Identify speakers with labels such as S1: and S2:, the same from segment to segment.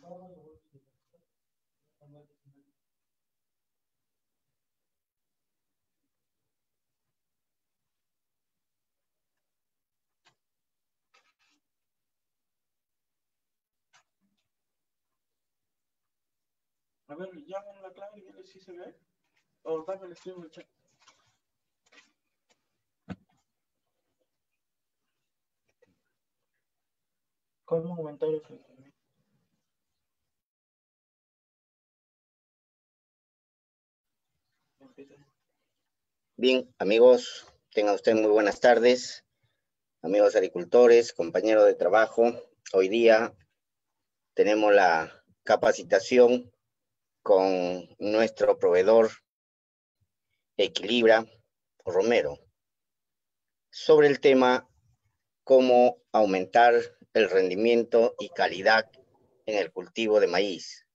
S1: A ver, llamen la clave y dile si se ve. O dame el escribo en el chat. ¿Cómo aumentar el rendimiento?
S2: Bien, amigos, tengan ustedes muy buenas tardes. Amigos agricultores, compañeros de trabajo. Hoy día tenemos la capacitación con nuestro proveedor Equilibra Romero sobre el tema cómo aumentar el rendimiento y calidad en el cultivo de maíz.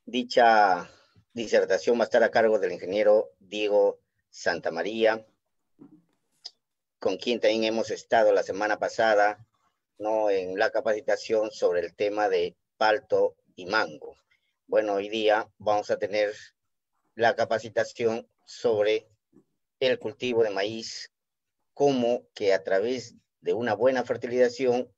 S2: Dicha disertación va a estar a cargo del ingeniero Diego Santamaría, con quien también hemos estado la semana pasada, ¿no?, en la capacitación sobre el tema de palto y mango. Bueno, hoy día vamos a tener la capacitación sobre el cultivo de maíz, cómo que a través de una buena fertilización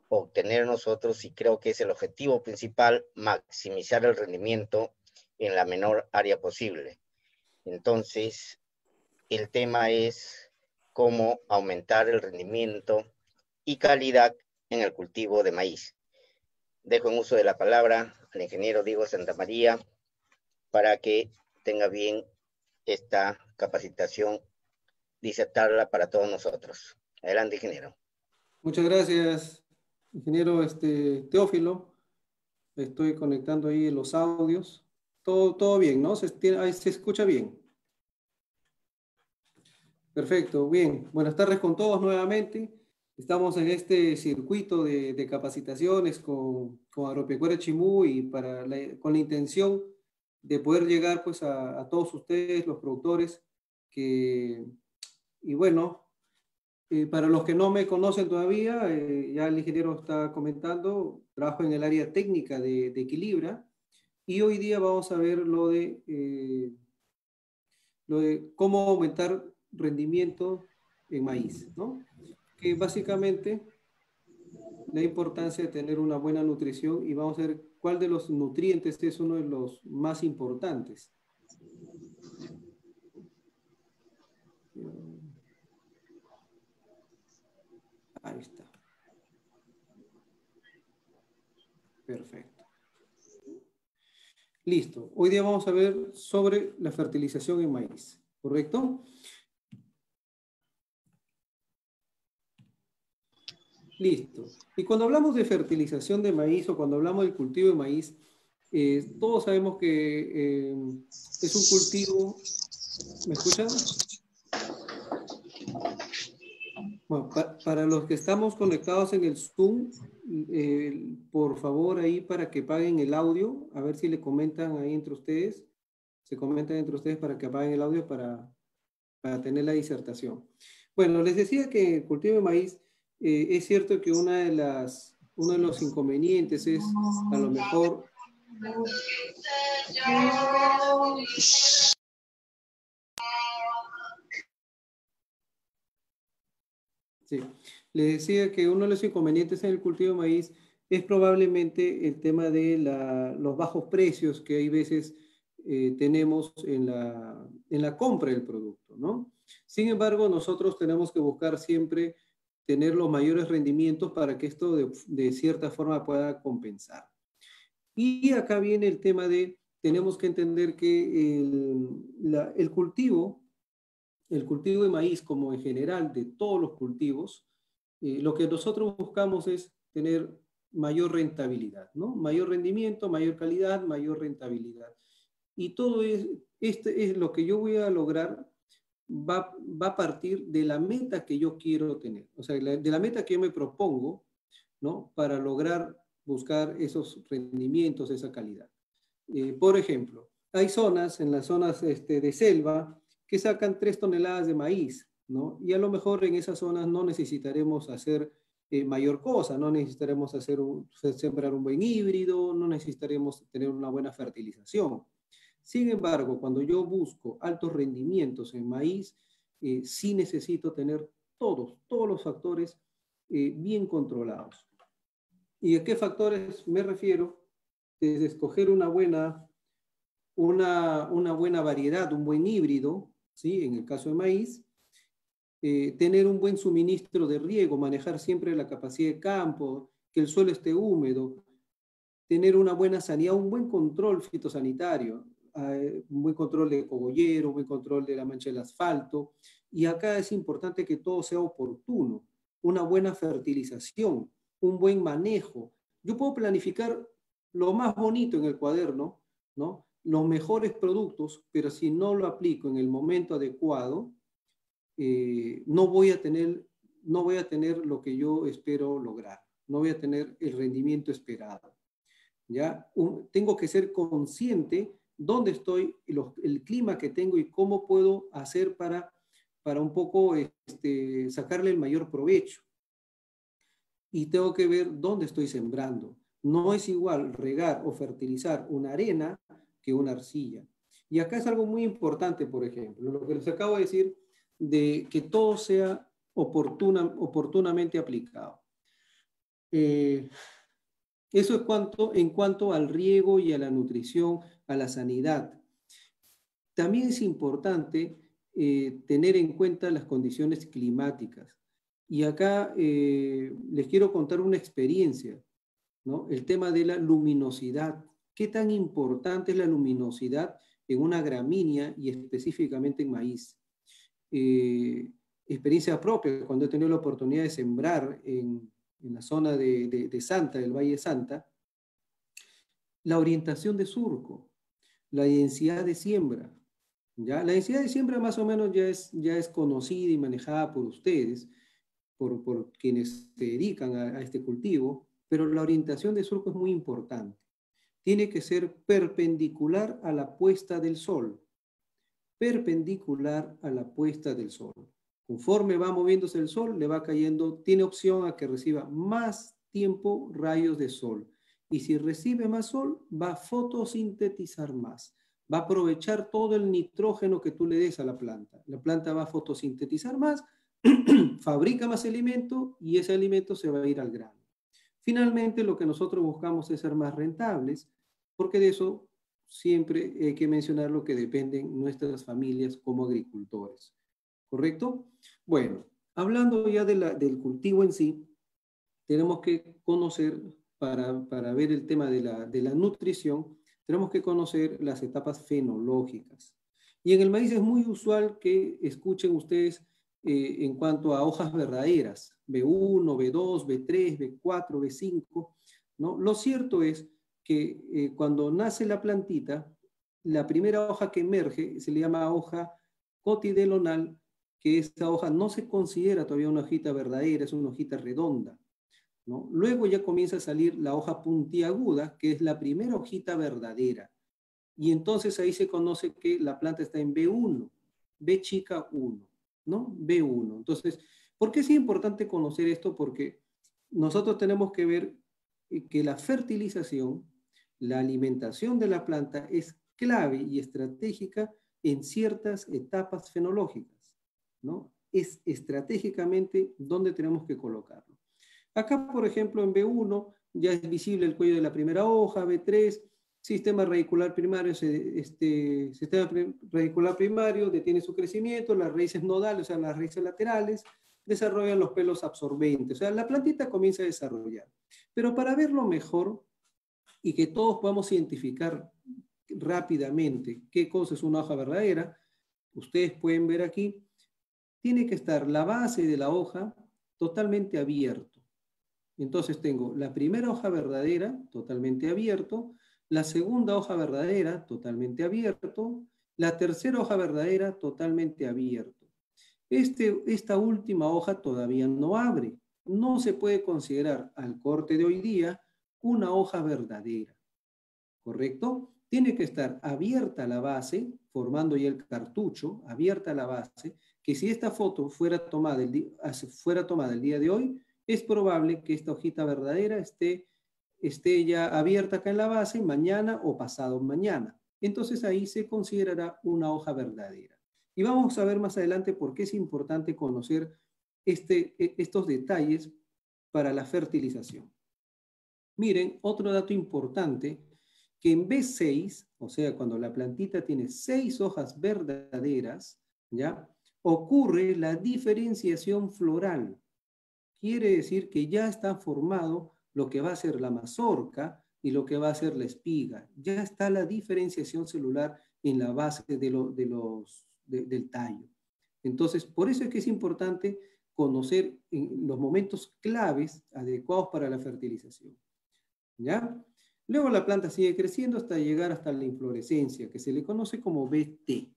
S2: obtener nosotros, y creo que es el objetivo principal, maximizar el rendimiento en la menor área posible. Entonces, el tema es cómo aumentar el rendimiento y calidad en el cultivo de maíz. Dejo en uso de la palabra al ingeniero Diego Santamaría para que tenga bien esta capacitación, disertarla para todos nosotros. Adelante, ingeniero.
S3: Muchas gracias, ingeniero Teófilo. Estoy conectando ahí los audios. Todo bien, ¿no? Ahí se escucha bien. Perfecto, bien. Buenas tardes con todos nuevamente. Estamos en este circuito de capacitaciones con Agropecuaria Chimú y con la intención de poder llegar pues a todos ustedes, los productores, y bueno, para los que no me conocen todavía, ya el ingeniero está comentando, trabajo en el área técnica de Equilibra, y hoy día vamos a ver lo de cómo aumentar rendimiento en maíz, ¿no? Que básicamente la importancia de tener una buena nutrición, y vamos a ver cuál de los nutrientes es uno de los más importantes. Ahí está. Perfecto. Listo. Hoy día vamos a ver sobre la fertilización en maíz, ¿correcto? Listo. Y cuando hablamos de fertilización de maíz o cuando hablamos del cultivo de maíz, todos sabemos que es un cultivo... ¿Me escuchan? Bueno, para los que estamos conectados en el Zoom, por favor ahí para que apaguen el audio, a ver si le comentan ahí entre ustedes, se comentan entre ustedes para que apaguen el audio para tener la disertación. Bueno, les decía que el cultivo de maíz, es cierto que uno de los inconvenientes es a lo mejor... Sí, les decía que uno de los inconvenientes en el cultivo de maíz es probablemente el tema de los bajos precios que hay veces tenemos en la compra del producto, ¿no? Sin embargo, nosotros tenemos que buscar siempre tener los mayores rendimientos para que esto de cierta forma pueda compensar. Y acá viene el tema de, tenemos que entender que el cultivo de maíz, como en general de todos los cultivos, lo que nosotros buscamos es tener mayor rentabilidad, ¿no? Mayor rendimiento, mayor calidad, mayor rentabilidad. Y todo es lo que yo voy a lograr, va a partir de la meta que yo quiero tener, o sea, de la meta que yo me propongo, ¿no? Para lograr buscar esos rendimientos, esa calidad. Por ejemplo, hay zonas, en las zonas de selva, que sacan 3 toneladas de maíz, ¿no? Y a lo mejor en esas zonas no necesitaremos hacer mayor cosa. No necesitaremos sembrar un buen híbrido, no necesitaremos tener una buena fertilización. Sin embargo, cuando yo busco altos rendimientos en maíz, sí necesito tener todos los factores bien controlados. ¿Y a qué factores me refiero? Desde escoger una buena variedad, un buen híbrido, ¿sí? En el caso de maíz, tener un buen suministro de riego, manejar siempre la capacidad de campo, que el suelo esté húmedo, tener una buena sanidad, un buen control fitosanitario, un buen control de cogollero, un buen control de la mancha del asfalto. Y acá es importante que todo sea oportuno, una buena fertilización, un buen manejo. Yo puedo planificar lo más bonito en el cuaderno, ¿no? Los mejores productos, pero si no lo aplico en el momento adecuado, no voy a tener lo que yo espero lograr, no voy a tener el rendimiento esperado. ¿Ya? Tengo que ser consciente dónde estoy, el clima que tengo y cómo puedo hacer para un poco sacarle el mayor provecho. Y tengo que ver dónde estoy sembrando. No es igual regar o fertilizar una arena que una arcilla. Y acá es algo muy importante, por ejemplo, lo que les acabo de decir, de que todo sea oportunamente aplicado. Eso es en cuanto al riego y a la nutrición, a la sanidad. También es importante tener en cuenta las condiciones climáticas. Y acá les quiero contar una experiencia, ¿no? El tema de la luminosidad. ¿Qué tan importante es la luminosidad en una gramínea y específicamente en maíz? Experiencia propia, cuando he tenido la oportunidad de sembrar en la zona de Santa, del Valle de Santa, la orientación de surco, la densidad de siembra. ¿Ya? La densidad de siembra más o menos ya es conocida y manejada por ustedes, por quienes se dedican a este cultivo, pero la orientación de surco es muy importante. Tiene que ser perpendicular a la puesta del sol. Perpendicular a la puesta del sol. Conforme va moviéndose el sol, le va cayendo, tiene opción a que reciba más tiempo rayos de sol. Y si recibe más sol, va a fotosintetizar más. Va a aprovechar todo el nitrógeno que tú le des a la planta. La planta va a fotosintetizar más, fabrica más alimento y ese alimento se va a ir al grano. Finalmente, lo que nosotros buscamos es ser más rentables, porque de eso siempre hay que mencionar lo que dependen nuestras familias como agricultores. ¿Correcto? Bueno, hablando ya del cultivo en sí, tenemos que conocer, para ver el tema de la nutrición, tenemos que conocer las etapas fenológicas. Y en el maíz es muy usual que escuchen ustedes en cuanto a hojas verdaderas, B1, B2, B3, B4, B5, ¿no? Lo cierto es que cuando nace la plantita, la primera hoja que emerge se le llama hoja cotidelonal, que esta hoja no se considera todavía una hojita verdadera, es una hojita redonda, ¿no? Luego ya comienza a salir la hoja puntiaguda, que es la primera hojita verdadera. Y entonces ahí se conoce que la planta está en B1, B chica 1, ¿no? B1. Entonces, ¿por qué es importante conocer esto? Porque nosotros tenemos que ver que la fertilización, la alimentación de la planta es clave y estratégica en ciertas etapas fenológicas, ¿no? Es estratégicamente donde tenemos que colocarlo. Acá, por ejemplo, en B1 ya es visible el cuello de la primera hoja, B3, sistema radicular primario, sistema radicular primario detiene su crecimiento, las raíces nodales, o sea, las raíces laterales, desarrollan los pelos absorbentes, o sea, la plantita comienza a desarrollar. Pero para verlo mejor y que todos podamos identificar rápidamente qué cosa es una hoja verdadera, ustedes pueden ver aquí, tiene que estar la base de la hoja totalmente abierto. Entonces tengo la primera hoja verdadera totalmente abierto, la segunda hoja verdadera totalmente abierto, la tercera hoja verdadera totalmente abierto. Esta última hoja todavía no abre. No se puede considerar al corte de hoy día una hoja verdadera. ¿Correcto? Tiene que estar abierta la base, formando ya el cartucho, abierta la base, que si esta foto fuera tomada el día de hoy, es probable que esta hojita verdadera esté ya abierta acá en la base mañana o pasado mañana. Entonces ahí se considerará una hoja verdadera. Y vamos a ver más adelante por qué es importante conocer estos detalles para la fertilización. Miren, otro dato importante, que en B6, o sea, cuando la plantita tiene 6 hojas verdaderas, ¿ya? Ocurre la diferenciación floral. Quiere decir que ya está formado lo que va a ser la mazorca y lo que va a ser la espiga. Ya está la diferenciación celular en la base del tallo. Entonces, por eso es que es importante conocer los momentos claves adecuados para la fertilización. ¿Ya? Luego la planta sigue creciendo hasta llegar hasta la inflorescencia, que se le conoce como BT,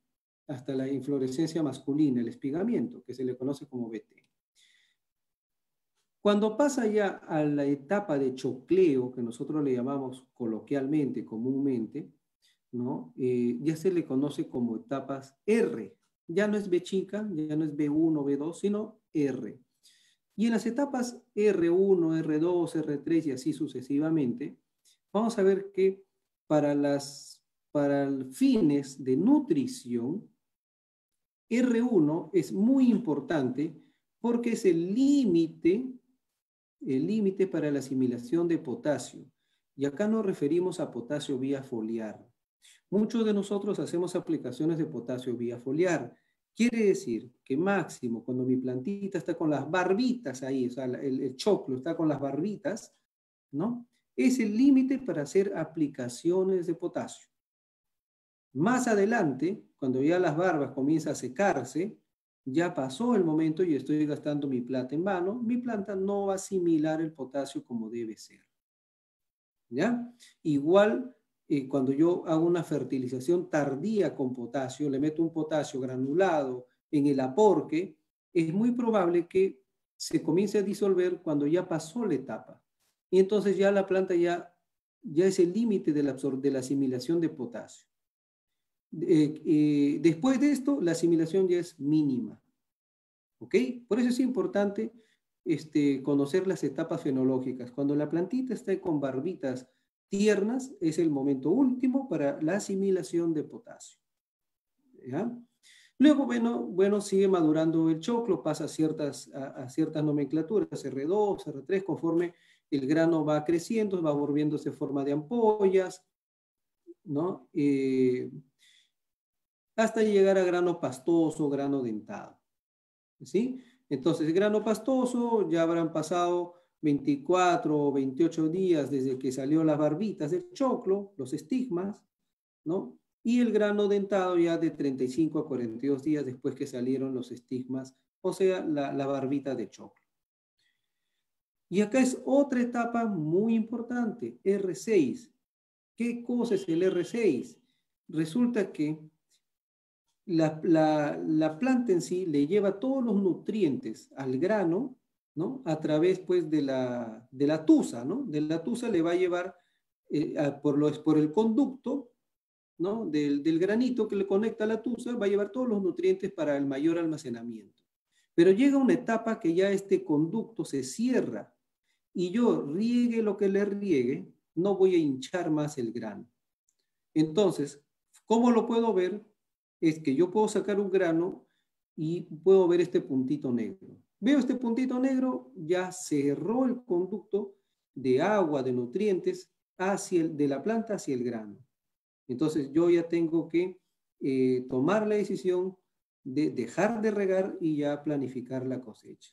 S3: hasta la inflorescencia masculina, el espigamiento, que se le conoce como BT. Cuando pasa ya a la etapa de chocleo, que nosotros le llamamos coloquialmente, comúnmente, ¿no? Ya se le conoce como etapas R. Ya no es B chica, ya no es B1, B2, sino R. Y en las etapas R1, R2, R3 y así sucesivamente, vamos a ver que para fines de nutrición, R1 es muy importante porque es el límite para la asimilación de potasio. Y acá nos referimos a potasio vía foliar. Muchos de nosotros hacemos aplicaciones de potasio vía foliar. Quiere decir que máximo, cuando mi plantita está con las barbitas ahí, o sea, el choclo está con las barbitas, ¿no? Es el límite para hacer aplicaciones de potasio. Más adelante, cuando ya las barbas comienzan a secarse, ya pasó el momento y estoy gastando mi plata en vano, mi planta no va a asimilar el potasio como debe ser. ¿Ya? Igual, cuando yo hago una fertilización tardía con potasio, le meto un potasio granulado en el aporque, es muy probable que se comience a disolver cuando ya pasó la etapa. Y entonces ya la planta ya es el límite de la asimilación de potasio. Después de esto, la asimilación ya es mínima. ¿Ok? Por eso es importante conocer las etapas fenológicas. Cuando la plantita está con barbitas tiernas, es el momento último para la asimilación de potasio. ¿Ya? Luego, bueno, sigue madurando el choclo, pasa a ciertas nomenclaturas, R2, R3, conforme el grano va creciendo, va volviéndose forma de ampollas, ¿no? Hasta llegar a grano pastoso, grano dentado. ¿Sí? Entonces, grano pastoso, ya habrán pasado 24 o 28 días desde que salió las barbitas del choclo, los estigmas, ¿no? Y el grano dentado ya de 35 a 42 días después que salieron los estigmas, o sea, la barbita de choclo. Y acá es otra etapa muy importante, R6. ¿Qué cosa es el R6? Resulta que la planta en sí le lleva todos los nutrientes al grano, ¿no? A través, pues, de la tusa, ¿no? De la tusa le va a llevar por el conducto, ¿no? Del granito que le conecta a la tusa, va a llevar todos los nutrientes para el mayor almacenamiento. Pero llega una etapa que ya este conducto se cierra y yo riegue lo que le riegue, no voy a hinchar más el grano. Entonces, ¿cómo lo puedo ver? Es que yo puedo sacar un grano y puedo ver este puntito negro. Veo este puntito negro, ya cerró el conducto de agua, de nutrientes, de la planta hacia el grano. Entonces yo ya tengo que tomar la decisión de dejar de regar y ya planificar la cosecha.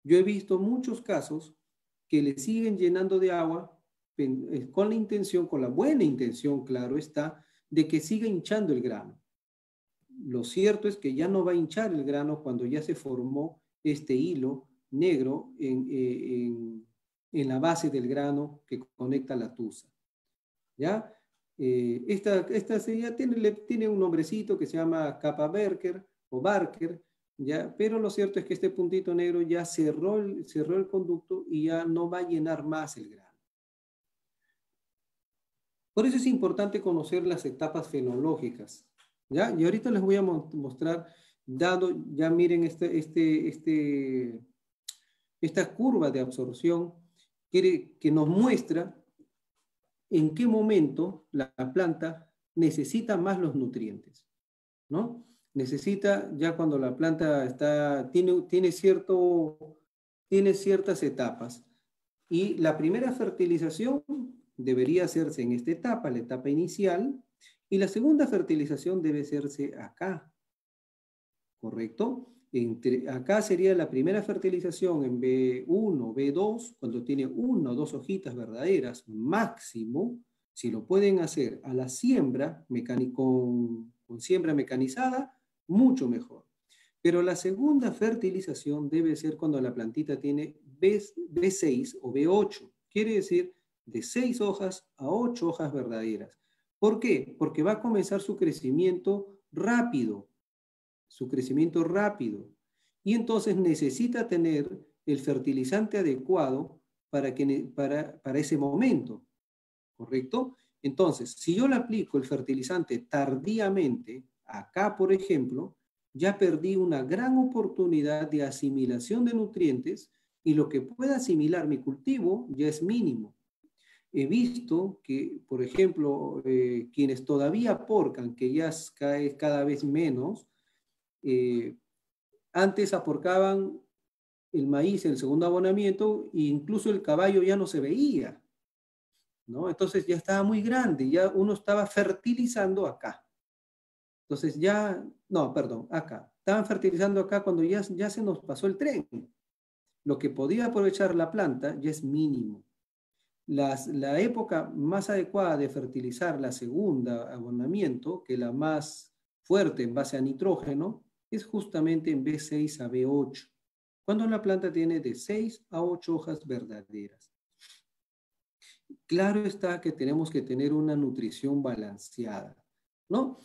S3: Yo he visto muchos casos que le siguen llenando de agua con la intención, con la buena intención, claro está, de que siga hinchando el grano. Lo cierto es que ya no va a hinchar el grano cuando ya se formó este hilo negro en la base del grano que conecta la tusa. ¿Ya? Esta sería, tiene un nombrecito que se llama capa Barker o Barker, ¿ya? Pero lo cierto es que este puntito negro ya cerró el conducto y ya no va a llenar más el grano. Por eso es importante conocer las etapas fenológicas. ¿Ya? Y ahorita les voy a mostrar, ya miren Esta curva de absorción que nos muestra en qué momento la planta necesita más los nutrientes, ¿no? Necesita, ya cuando la planta tiene ciertas etapas. Y la primera fertilización debería hacerse en esta etapa, la etapa inicial, y la segunda fertilización debe hacerse acá, ¿correcto? Acá sería la primera fertilización en B1, B2, cuando tiene una o dos hojitas verdaderas, máximo, si lo pueden hacer a la siembra, con siembra mecanizada, mucho mejor. Pero la segunda fertilización debe ser cuando la plantita tiene B6 o B8, quiere decir de 6 hojas a 8 hojas verdaderas. ¿Por qué? Porque va a comenzar su crecimiento rápido. Y entonces necesita tener el fertilizante adecuado para ese momento, ¿correcto? Entonces, si yo le aplico el fertilizante tardíamente, acá por ejemplo, ya perdí una gran oportunidad de asimilación de nutrientes y lo que pueda asimilar mi cultivo ya es mínimo. He visto que, por ejemplo, quienes todavía porcan, que ya cae cada vez menos, antes aporcaban el maíz en el segundo abonamiento e incluso el caballo ya no se veía, ¿no? Entonces ya estaba muy grande, ya uno estaba fertilizando acá. Entonces acá. Estaban fertilizando acá cuando ya se nos pasó el tren. Lo que podía aprovechar la planta ya es mínimo. La época más adecuada de fertilizar la segunda abonamiento, que la más fuerte en base a nitrógeno, es justamente en B6 a B8, cuando la planta tiene de 6 a 8 hojas verdaderas. Claro está que tenemos que tener una nutrición balanceada, ¿no?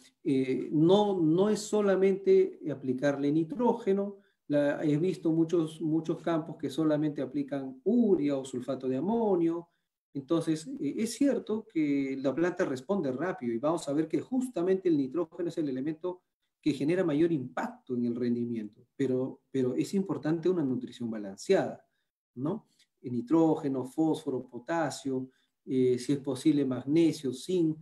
S3: No es solamente aplicarle nitrógeno. He visto muchos campos que solamente aplican urea o sulfato de amonio. Entonces, es cierto que la planta responde rápido y vamos a ver que justamente el nitrógeno es el elemento que genera mayor impacto en el rendimiento, pero es importante una nutrición balanceada, ¿no? El nitrógeno, fósforo, potasio, si es posible magnesio, zinc.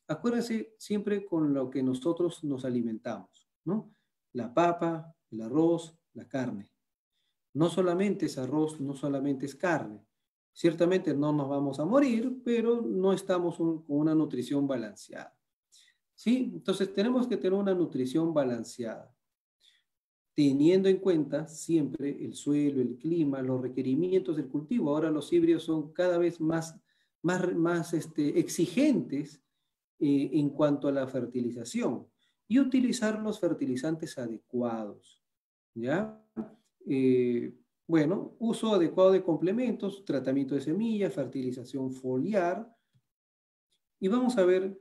S3: Acuérdense siempre con lo que nosotros nos alimentamos, ¿no? La papa, el arroz, la carne. No solamente es arroz, no solamente es carne. Ciertamente no nos vamos a morir, pero no estamos con una nutrición balanceada. ¿Sí? Entonces tenemos que tener una nutrición balanceada, teniendo en cuenta siempre el suelo, el clima, los requerimientos del cultivo. Ahora los híbridos son cada vez más exigentes en cuanto a la fertilización y utilizar los fertilizantes adecuados, ¿ya? Bueno, uso adecuado de complementos, tratamiento de semillas, fertilización foliar. Y vamos a ver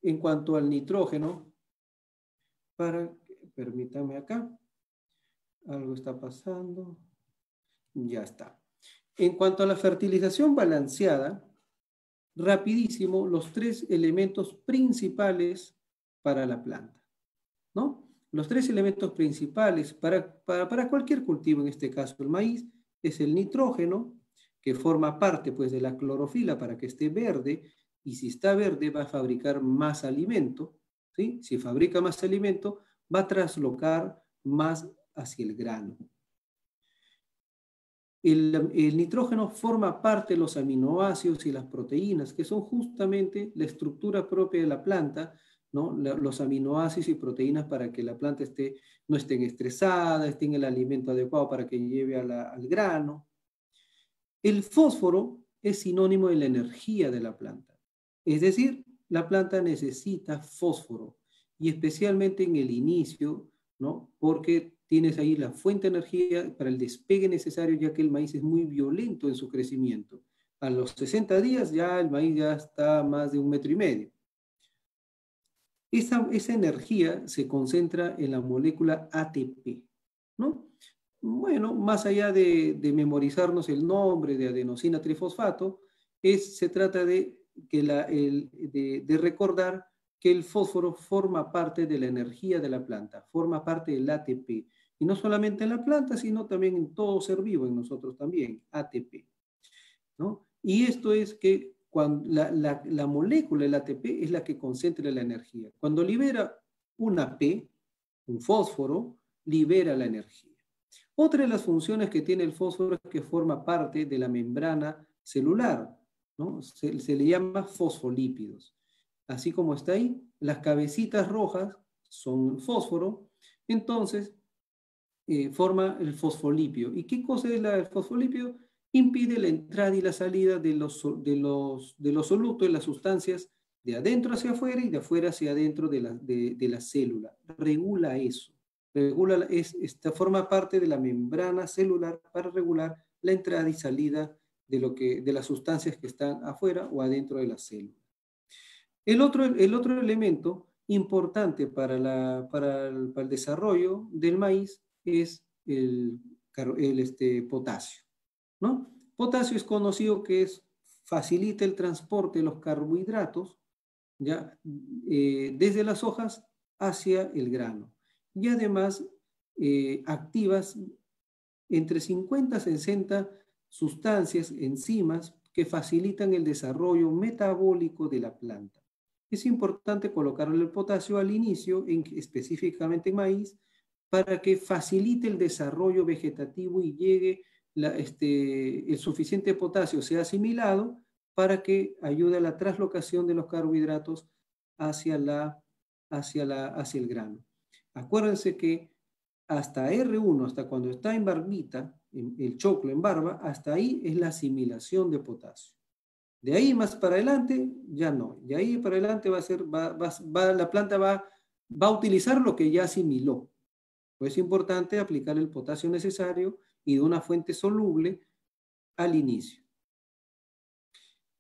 S3: en cuanto al nitrógeno, permítame acá, algo está pasando, ya está. En cuanto a la fertilización balanceada, rapidísimo, los 3 elementos principales para la planta, ¿no? Los 3 elementos principales para cualquier cultivo, en este caso el maíz, es el nitrógeno, que forma parte pues de la clorofila para que esté verde, y si está verde va a fabricar más alimento, ¿sí? Si fabrica más alimento, va a traslocar más hacia el grano. El nitrógeno forma parte de los aminoácidos y las proteínas, que son justamente la estructura propia de la planta, ¿no? Los aminoácidos y proteínas para que la planta no esté estresada, esté en el alimento adecuado para que lleve al grano. El fósforo es sinónimo de la energía de la planta. Es decir, la planta necesita fósforo, y especialmente en el inicio, ¿no? Porque tienes ahí la fuente de energía para el despegue necesario, ya que el maíz es muy violento en su crecimiento. A los 60 días ya el maíz ya está más de 1,5 metros. Esa energía se concentra en la molécula ATP, ¿no? Bueno, más allá de memorizarnos el nombre de adenosina trifosfato, se trata de recordar que el fósforo forma parte de la energía de la planta, forma parte del ATP, Y no solamente en la planta, sino también en todo ser vivo, en nosotros también, ATP, ¿no? Y esto es que cuando la molécula del ATP es la que concentra la energía. Cuando libera una P, un fósforo, libera la energía. Otra de las funciones que tiene el fósforo es que forma parte de la membrana celular, ¿no? Se le llama fosfolípidos. Así como está ahí, las cabecitas rojas son fósforo, entonces forma el fosfolípido. ¿Y qué cosa es el fosfolípido? Impide la entrada y la salida de los solutos, de las sustancias de adentro hacia afuera y de afuera hacia adentro de la célula. Regula eso. Forma parte de la membrana celular para regular la entrada y salida de las sustancias que están afuera o adentro de la célula. El otro elemento importante para el desarrollo del maíz es el potasio, ¿no? Potasio es conocido que facilita el transporte de los carbohidratos, ¿ya? Desde las hojas hacia el grano. Y además activas entre 50 y 60 sustancias, enzimas, que facilitan el desarrollo metabólico de la planta. Es importante colocarle el potasio al inicio, específicamente en maíz, para que facilite el desarrollo vegetativo y llegue el suficiente potasio sea asimilado para que ayude a la traslocación de los carbohidratos hacia el grano. Acuérdense que hasta R1, hasta cuando está en barbita, el choclo en barba, hasta ahí es la asimilación de potasio. De ahí más para adelante, ya no. De ahí para adelante la planta va a utilizar lo que ya asimiló. Pues es importante aplicar el potasio necesario y de una fuente soluble al inicio.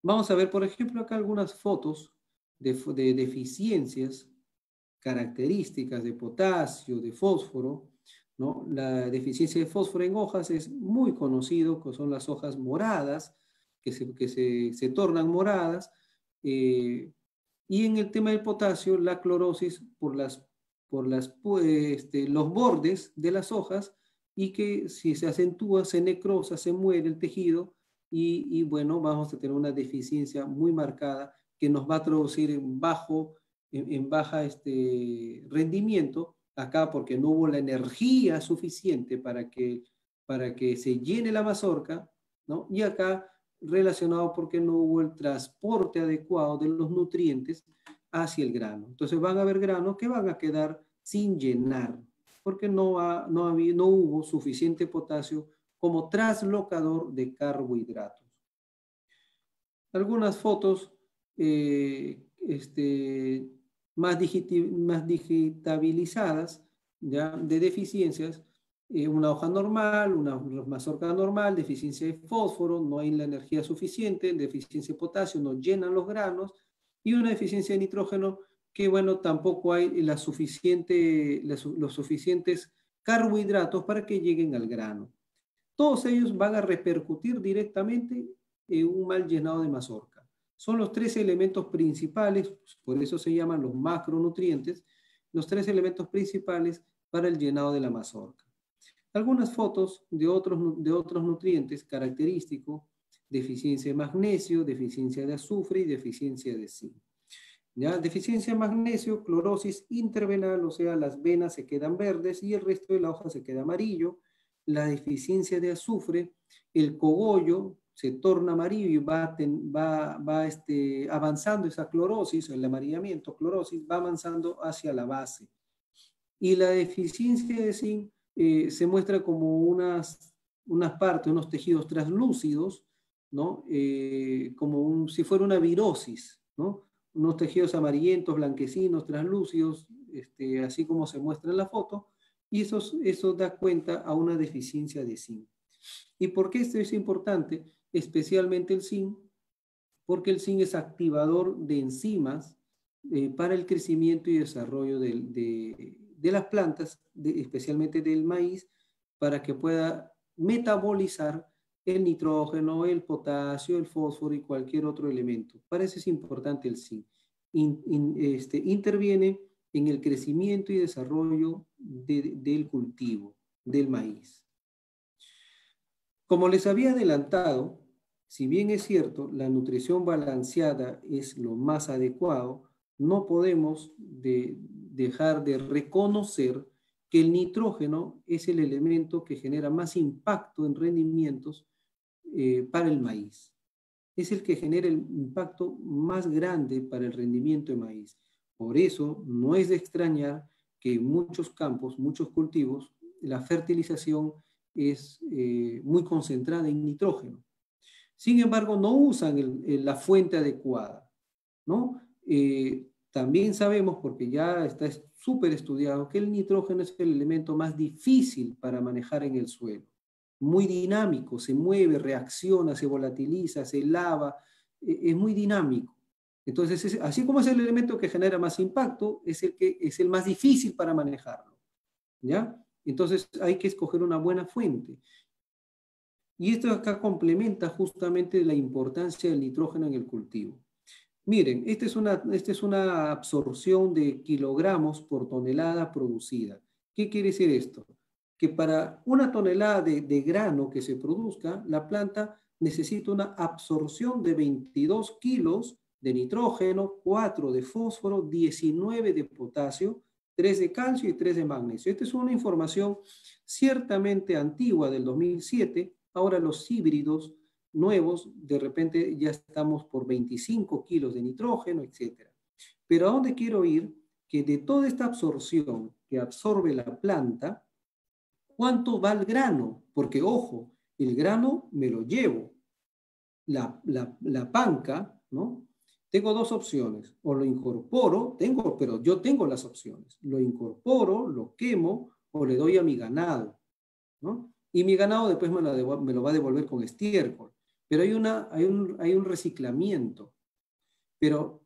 S3: Vamos a ver, por ejemplo, acá algunas fotos de deficiencias características de potasio, de fósforo, ¿no? La deficiencia de fósforo en hojas es muy conocido, que son las hojas moradas, que se tornan moradas, y en el tema del potasio, la clorosis por los bordes de las hojas, y que si se acentúa, se necrosa, se muere el tejido, y bueno, vamos a tener una deficiencia muy marcada que nos va a traducir en baja rendimiento, acá porque no hubo la energía suficiente para que se llene la mazorca, ¿no? Y acá relacionado porque no hubo el transporte adecuado de los nutrientes hacia el grano. Entonces van a haber granos que van a quedar sin llenar, porque no hubo suficiente potasio como traslocador de carbohidratos. Algunas fotos más digitabilizadas, ¿ya? De deficiencias, una hoja normal, una mazorca normal, deficiencia de fósforo, no hay la energía suficiente, deficiencia de potasio, no llenan los granos, y una deficiencia de nitrógeno que, bueno, tampoco hay los suficientes carbohidratos para que lleguen al grano. Todos ellos van a repercutir directamente en un mal llenado de mazorca. Son los tres elementos principales, por eso se llaman los macronutrientes, los tres elementos principales para el llenado de la mazorca. Algunas fotos de otros nutrientes característicos: deficiencia de magnesio, deficiencia de azufre y deficiencia de zinc. ¿Ya? Deficiencia de magnesio, clorosis intervenal, o sea, las venas se quedan verdes y el resto de la hoja se queda amarillo. La deficiencia de azufre, el cogollo se torna amarillo y va avanzando esa clorosis, el amarillamiento, clorosis, va avanzando hacia la base. Y la deficiencia de zinc se muestra como unas partes, unos tejidos translúcidos, ¿no? Como si fuera una virosis, ¿no? Unos tejidos amarillentos, blanquecinos, translúcidos, así como se muestra en la foto, y eso da cuenta a una deficiencia de zinc. ¿Y por qué esto es importante? Especialmente el zinc, porque el zinc es activador de enzimas para el crecimiento y desarrollo de las plantas, especialmente del maíz, para que pueda metabolizar el nitrógeno, el potasio, el fósforo y cualquier otro elemento. Para eso es importante el zinc. Interviene en el crecimiento y desarrollo del cultivo. del maíz. Como les había adelantado, si bien es cierto, la nutrición balanceada es lo más adecuado, no podemos dejar de reconocer que el nitrógeno es el elemento que genera más impacto en rendimientos para el maíz. Es el que genera el impacto más grande para el rendimiento de maíz. Por eso, no es de extrañar que en muchos campos, muchos cultivos, la fertilización es muy concentrada en nitrógeno. Sin embargo, no usan la fuente adecuada, ¿no? También sabemos, porque ya está súper estudiado, que el nitrógeno es el elemento más difícil para manejar en el suelo. Muy dinámico, se mueve, reacciona, se volatiliza, se lava, es muy dinámico. Entonces, así como es el elemento que genera más impacto, es el más difícil para manejarlo, ¿ya? Entonces, hay que escoger una buena fuente. Y esto acá complementa justamente la importancia del nitrógeno en el cultivo. Miren, esta es una absorción de kilogramos por tonelada producida. ¿Qué quiere decir esto? Que para una tonelada de grano que se produzca, la planta necesita una absorción de 22 kilos de nitrógeno, 4 de fósforo, 19 de potasio, 3 de calcio y 3 de magnesio. Esta es una información ciertamente antigua del 2007. Ahora los híbridos nuevos, de repente ya estamos por 25 kilos de nitrógeno, etc. Pero ¿a dónde quiero ir? Que de toda esta absorción que absorbe la planta, ¿cuánto va el grano? Porque, ojo, el grano me lo llevo. La panca, ¿no? Tengo dos opciones. O lo incorporo, pero yo tengo las opciones. Lo incorporo, lo quemo o le doy a mi ganado, ¿no? Y mi ganado después me lo va a devolver con estiércol. Pero hay un reciclamiento. Pero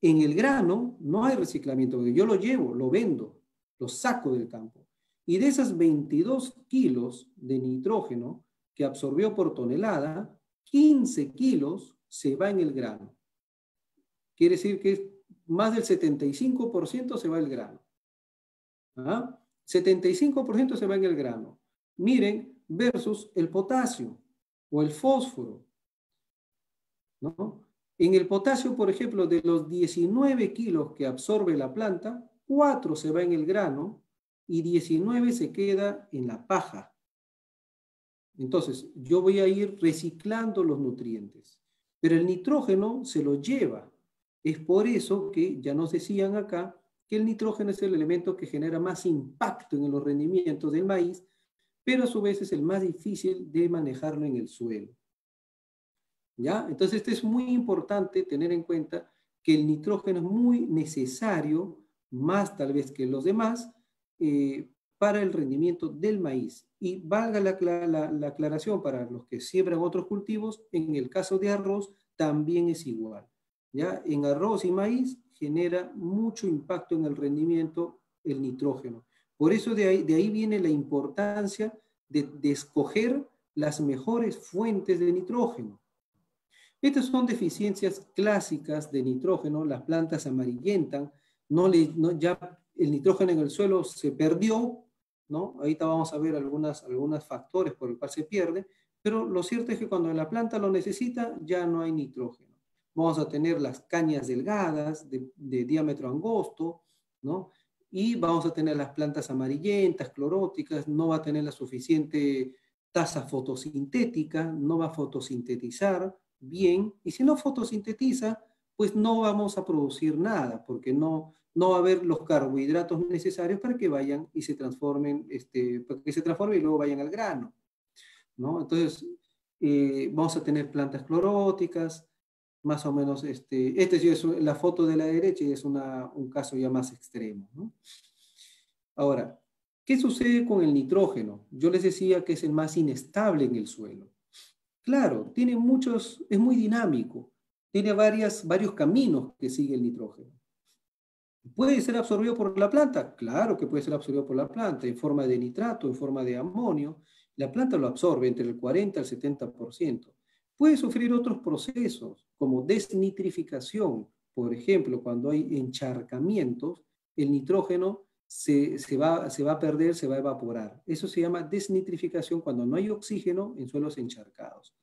S3: en el grano no hay reciclamiento, porque yo lo llevo, lo vendo, lo saco del campo. Y de esas 22 kilos de nitrógeno que absorbió por tonelada, 15 kilos se va en el grano. Quiere decir que más del 75% se va el grano. ¿Ah? 75% se va en el grano. Miren, versus el potasio o el fósforo, ¿no? En el potasio, por ejemplo, de los 19 kilos que absorbe la planta, 4 se va en el grano y 19 se queda en la paja. Entonces, yo voy a ir reciclando los nutrientes. Pero el nitrógeno se lo lleva. Es por eso que ya nos decían acá que el nitrógeno es el elemento que genera más impacto en los rendimientos del maíz, pero a su vez es el más difícil de manejarlo en el suelo. ¿Ya? Entonces, es muy importante tener en cuenta que el nitrógeno es muy necesario, más tal vez que los demás, para el rendimiento del maíz. Y valga la aclaración para los que siembran otros cultivos, en el caso de arroz también es igual. ¿Ya? En arroz y maíz genera mucho impacto en el rendimiento el nitrógeno. Por eso de ahí viene la importancia de escoger las mejores fuentes de nitrógeno. Estas son deficiencias clásicas de nitrógeno. Las plantas amarillentan, ya el nitrógeno en el suelo se perdió, ¿no? Ahorita vamos a ver algunos factores por el cual se pierde, pero lo cierto es que cuando la planta lo necesita, ya no hay nitrógeno. Vamos a tener las cañas delgadas, de diámetro angosto, ¿no? Y vamos a tener las plantas amarillentas, cloróticas, no va a tener la suficiente tasa fotosintética, no va a fotosintetizar bien, y si no fotosintetiza, pues no vamos a producir nada, porque no va a haber los carbohidratos necesarios para que vayan y se transformen, para que se transformen y luego vayan al grano, ¿no? Entonces, vamos a tener plantas cloróticas, más o menos, sí es la foto de la derecha y es un caso ya más extremo, ¿no? Ahora, ¿qué sucede con el nitrógeno? Yo les decía que es el más inestable en el suelo. Claro, es muy dinámico, tiene varios caminos que sigue el nitrógeno. ¿Puede ser absorbido por la planta? Claro que puede ser absorbido por la planta, en forma de nitrato, en forma de amonio. La planta lo absorbe entre el 40 al 70%. Puede sufrir otros procesos, como desnitrificación. Por ejemplo, cuando hay encharcamientos, el nitrógeno se va a perder, se va a evaporar. Eso se llama desnitrificación cuando no hay oxígeno en suelos encharcados.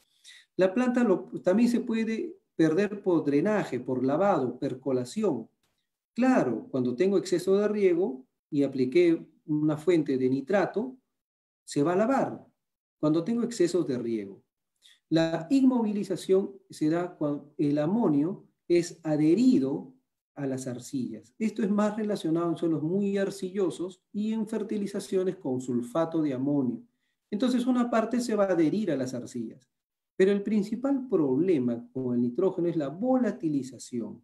S3: La planta también se puede perder por drenaje, por lavado, percolación. Claro, cuando tengo exceso de riego y apliqué una fuente de nitrato, se va a lavar cuando tengo excesos de riego. La inmovilización se da cuando el amonio es adherido a las arcillas. Esto es más relacionado en suelos muy arcillosos y en fertilizaciones con sulfato de amonio. Entonces una parte se va a adherir a las arcillas. Pero el principal problema con el nitrógeno es la volatilización,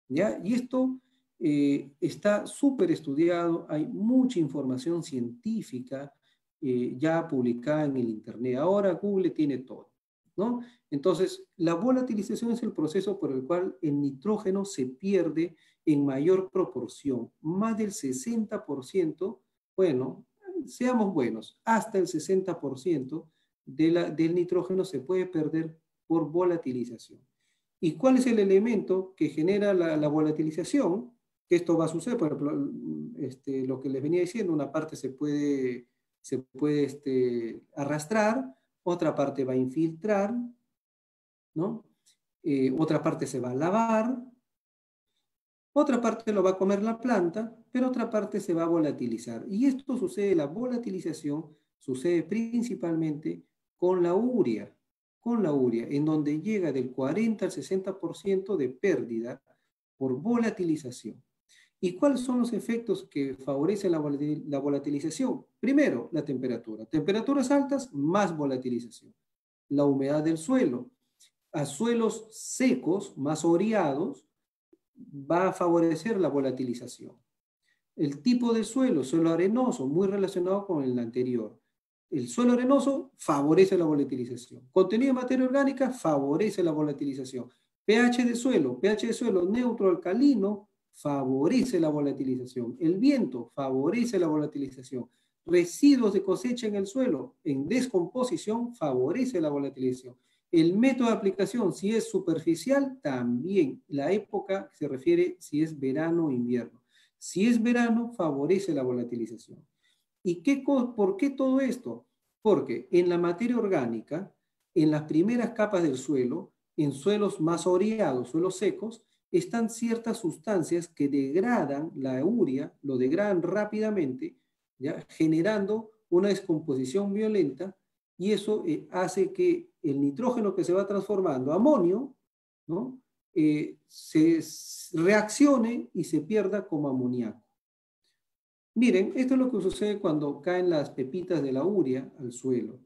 S3: ¿ya? Y esto está súper estudiado, hay mucha información científica ya publicada en el Internet. Ahora Google tiene todo, ¿no? Entonces, la volatilización es el proceso por el cual el nitrógeno se pierde en mayor proporción, más del 60%, bueno, seamos buenos, hasta el 60% del nitrógeno se puede perder por volatilización. ¿Y cuál es el elemento que genera la volatilización? Que esto va a suceder, por ejemplo, lo que les venía diciendo, una parte se puede arrastrar, otra parte va a infiltrar, ¿no? Otra parte se va a lavar, otra parte lo va a comer la planta, pero otra parte se va a volatilizar. Y esto sucede, la volatilización sucede principalmente con la urea, en donde llega del 40 al 60% de pérdida por volatilización. ¿Y cuáles son los efectos que favorecen la volatilización? Primero, la temperatura. Temperaturas altas, más volatilización. La humedad del suelo. A suelos secos, más oreados, va a favorecer la volatilización. El tipo de suelo arenoso, muy relacionado con el anterior. El suelo arenoso favorece la volatilización. Contenido de materia orgánica favorece la volatilización. pH de suelo neutro alcalino, favorece la volatilización. El viento favorece la volatilización. Residuos de cosecha en el suelo, en descomposición, favorece la volatilización. El método de aplicación, si es superficial, también. La época se refiere si es verano o invierno. Si es verano, favorece la volatilización. ¿Y por qué todo esto? Porque en la materia orgánica, en las primeras capas del suelo, en suelos más oreados, suelos secos, están ciertas sustancias que degradan la urea, lo degradan rápidamente, ¿ya? Generando una descomposición violenta, y eso hace que el nitrógeno que se va transformando a amonio, ¿no? Se reaccione y se pierda como amoníaco. Miren, esto es lo que sucede cuando caen las pepitas de la urea al suelo.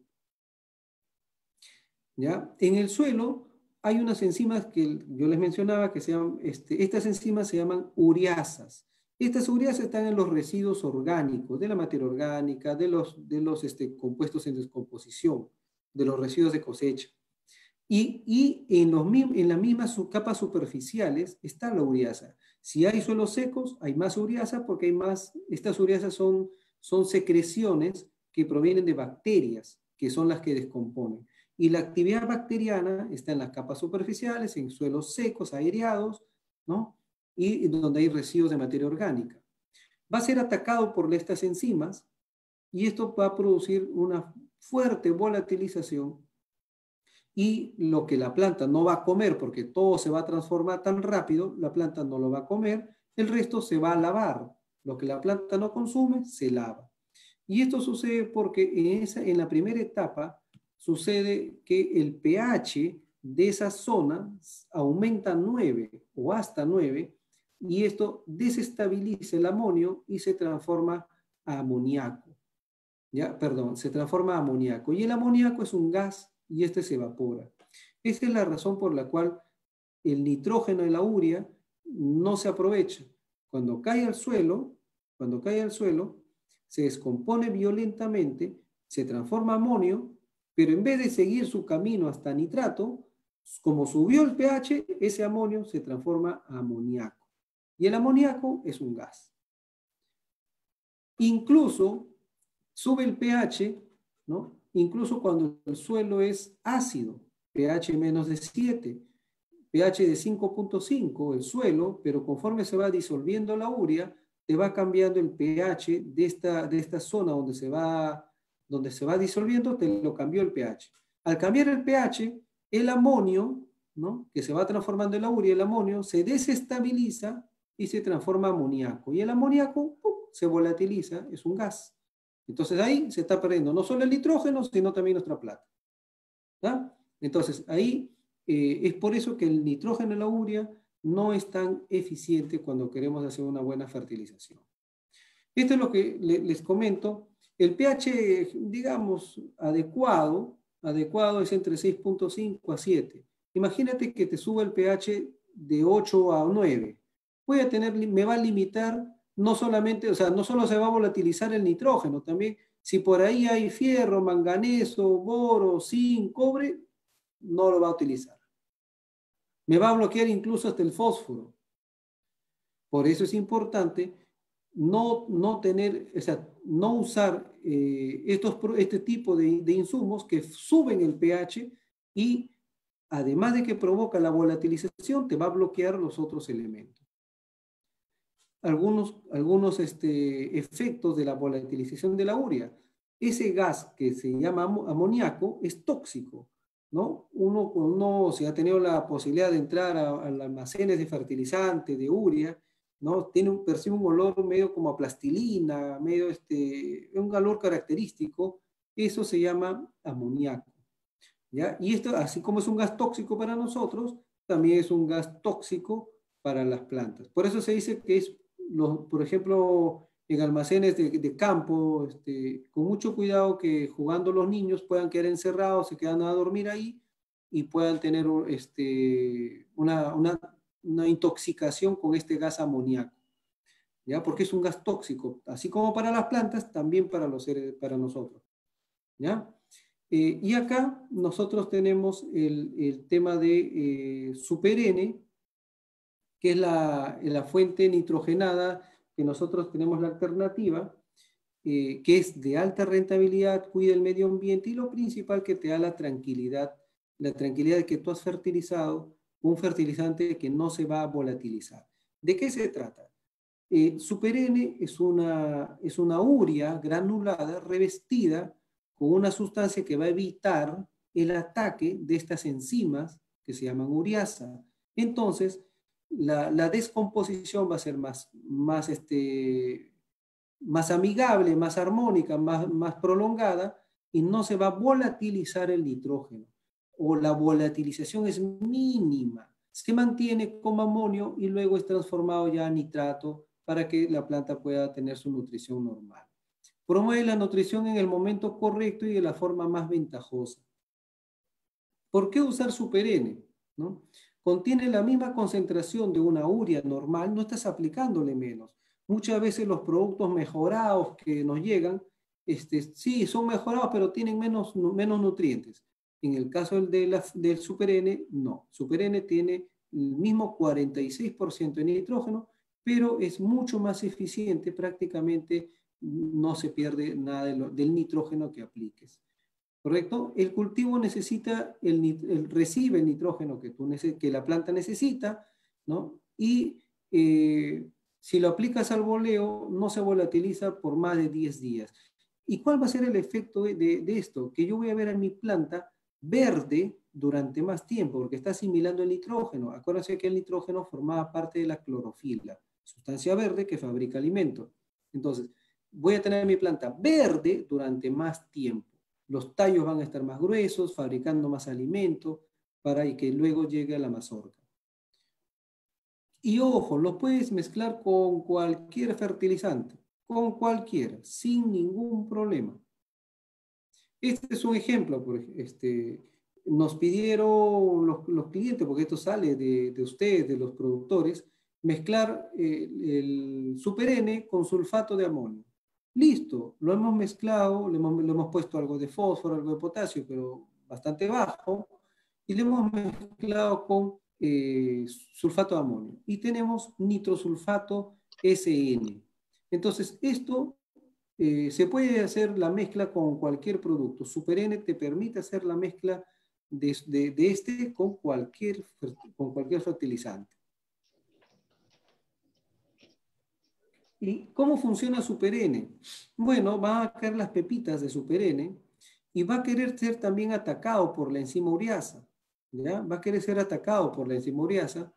S3: ¿Ya? En el suelo hay unas enzimas que yo les mencionaba que se llaman, estas enzimas se llaman ureasas. Estas ureasas están en los residuos orgánicos, de la materia orgánica, de los compuestos en descomposición, de los residuos de cosecha. Y en las mismas capas superficiales está la ureasa. Si hay suelos secos, hay más ureasa porque hay más, estas ureasas son secreciones que provienen de bacterias, que son las que descomponen. Y la actividad bacteriana está en las capas superficiales, en suelos secos, aireados, ¿no? Y donde hay residuos de materia orgánica. Va a ser atacado por estas enzimas y esto va a producir una fuerte volatilización. Y lo que la planta no va a comer, porque todo se va a transformar tan rápido, la planta no lo va a comer, el resto se va a lavar. Lo que la planta no consume, se lava. Y esto sucede porque en la primera etapa sucede que el pH de esa zona aumenta 9 o hasta 9, y esto desestabiliza el amonio y se transforma a amoníaco. ¿Ya? Perdón, se transforma a amoníaco. Y el amoníaco es un gas y este se evapora. Esta es la razón por la cual el nitrógeno de la urea no se aprovecha. Cuando cae al suelo, se descompone violentamente, se transforma a amonio, pero en vez de seguir su camino hasta nitrato, como subió el pH, ese amonio se transforma a amoníaco. Y el amoníaco es un gas. Incluso sube el pH, ¿no? Incluso cuando el suelo es ácido, pH menos de 7, pH de 5.5 el suelo, pero conforme se va disolviendo la urea, te va cambiando el pH de esta zona donde se va disolviendo, te lo cambió el pH. Al cambiar el pH, el amonio, ¿no?, que se va transformando en la urea, el amonio se desestabiliza y se transforma en amoníaco. Y el amoníaco se volatiliza, es un gas. Entonces ahí se está perdiendo no solo el nitrógeno, sino también nuestra plata. ¿Ah? Entonces ahí es por eso que el nitrógeno en la urea no es tan eficiente cuando queremos hacer una buena fertilización. Esto es lo que les comento. El pH, digamos, adecuado es entre 6.5 a 7. Imagínate que te sube el pH de 8 a 9. Me va a limitar no solamente, o sea, no solo se va a volatilizar el nitrógeno, también si por ahí hay fierro, manganeso, boro, zinc, cobre, no lo va a utilizar. Me va a bloquear incluso hasta el fósforo. Por eso es importante no tener, o sea, no usar este tipo de insumos que suben el pH y además de que provoca la volatilización, te va a bloquear los otros elementos. Algunos efectos de la volatilización de la urea. Ese gas que se llama amoníaco es tóxico, ¿no? Uno si ha tenido la posibilidad de entrar a almacenes de fertilizante, de urea, ¿no? Percibe un olor medio como a plastilina, medio un olor característico. Eso se llama amoníaco, ¿ya? Y esto, así como es un gas tóxico para nosotros, también es un gas tóxico para las plantas. Por eso se dice que es, por ejemplo, en almacenes de campo, con mucho cuidado que jugando los niños puedan quedar encerrados, se quedan a dormir ahí y puedan tener una intoxicación con este gas amoníaco, ¿ya? Porque es un gas tóxico, así como para las plantas, también para los seres, para nosotros, ¿ya? Y acá nosotros tenemos el tema de Super N, que es la fuente nitrogenada, que nosotros tenemos la alternativa, que es de alta rentabilidad, cuida el medio ambiente y lo principal que te da la tranquilidad de que tú has fertilizado un fertilizante que no se va a volatilizar. ¿De qué se trata? Super N es una urea granulada revestida con una sustancia que va a evitar el ataque de estas enzimas que se llaman ureasa. Entonces, la descomposición va a ser más amigable, más armónica, más prolongada y no se va a volatilizar el nitrógeno o la volatilización es mínima. Se mantiene como amonio y luego es transformado ya a nitrato para que la planta pueda tener su nutrición normal. Promueve la nutrición en el momento correcto y de la forma más ventajosa. ¿Por qué usar Super N? ¿No? Contiene la misma concentración de una urea normal, no estás aplicándole menos. Muchas veces los productos mejorados que nos llegan, sí, son mejorados, pero tienen menos nutrientes. En el caso del Super N, no. Super N tiene el mismo 46% de nitrógeno, pero es mucho más eficiente, prácticamente no se pierde nada del nitrógeno que apliques. ¿Correcto? El cultivo necesita, recibe el nitrógeno que la planta necesita, ¿no? Y si lo aplicas al boleo, no se volatiliza por más de 10 días. ¿Y cuál va a ser el efecto de esto? Que yo voy a ver a mi planta verde durante más tiempo, porque está asimilando el nitrógeno. Acuérdense que el nitrógeno formaba parte de la clorofila, sustancia verde que fabrica alimento. Entonces, voy a tener mi planta verde durante más tiempo. Los tallos van a estar más gruesos, fabricando más alimento para que luego llegue a la mazorca. Y ojo, lo puedes mezclar con cualquier fertilizante, con cualquiera, sin ningún problema. Este es un ejemplo, nos pidieron los clientes, porque esto sale de ustedes, de los productores, mezclar el Super N con sulfato de amonio. Listo, lo hemos mezclado, le hemos puesto algo de fósforo, algo de potasio, pero bastante bajo, y le hemos mezclado con sulfato de amonio. Y tenemos nitrosulfato SN. Entonces, esto se puede hacer la mezcla con cualquier producto. Super N te permite hacer la mezcla con cualquier fertilizante. ¿Y cómo funciona Super N? Bueno, van a caer las pepitas de Super N y va a querer ser también atacado por la enzima ureasa. ¿Ya? Va a querer ser atacado por la enzima ureasa,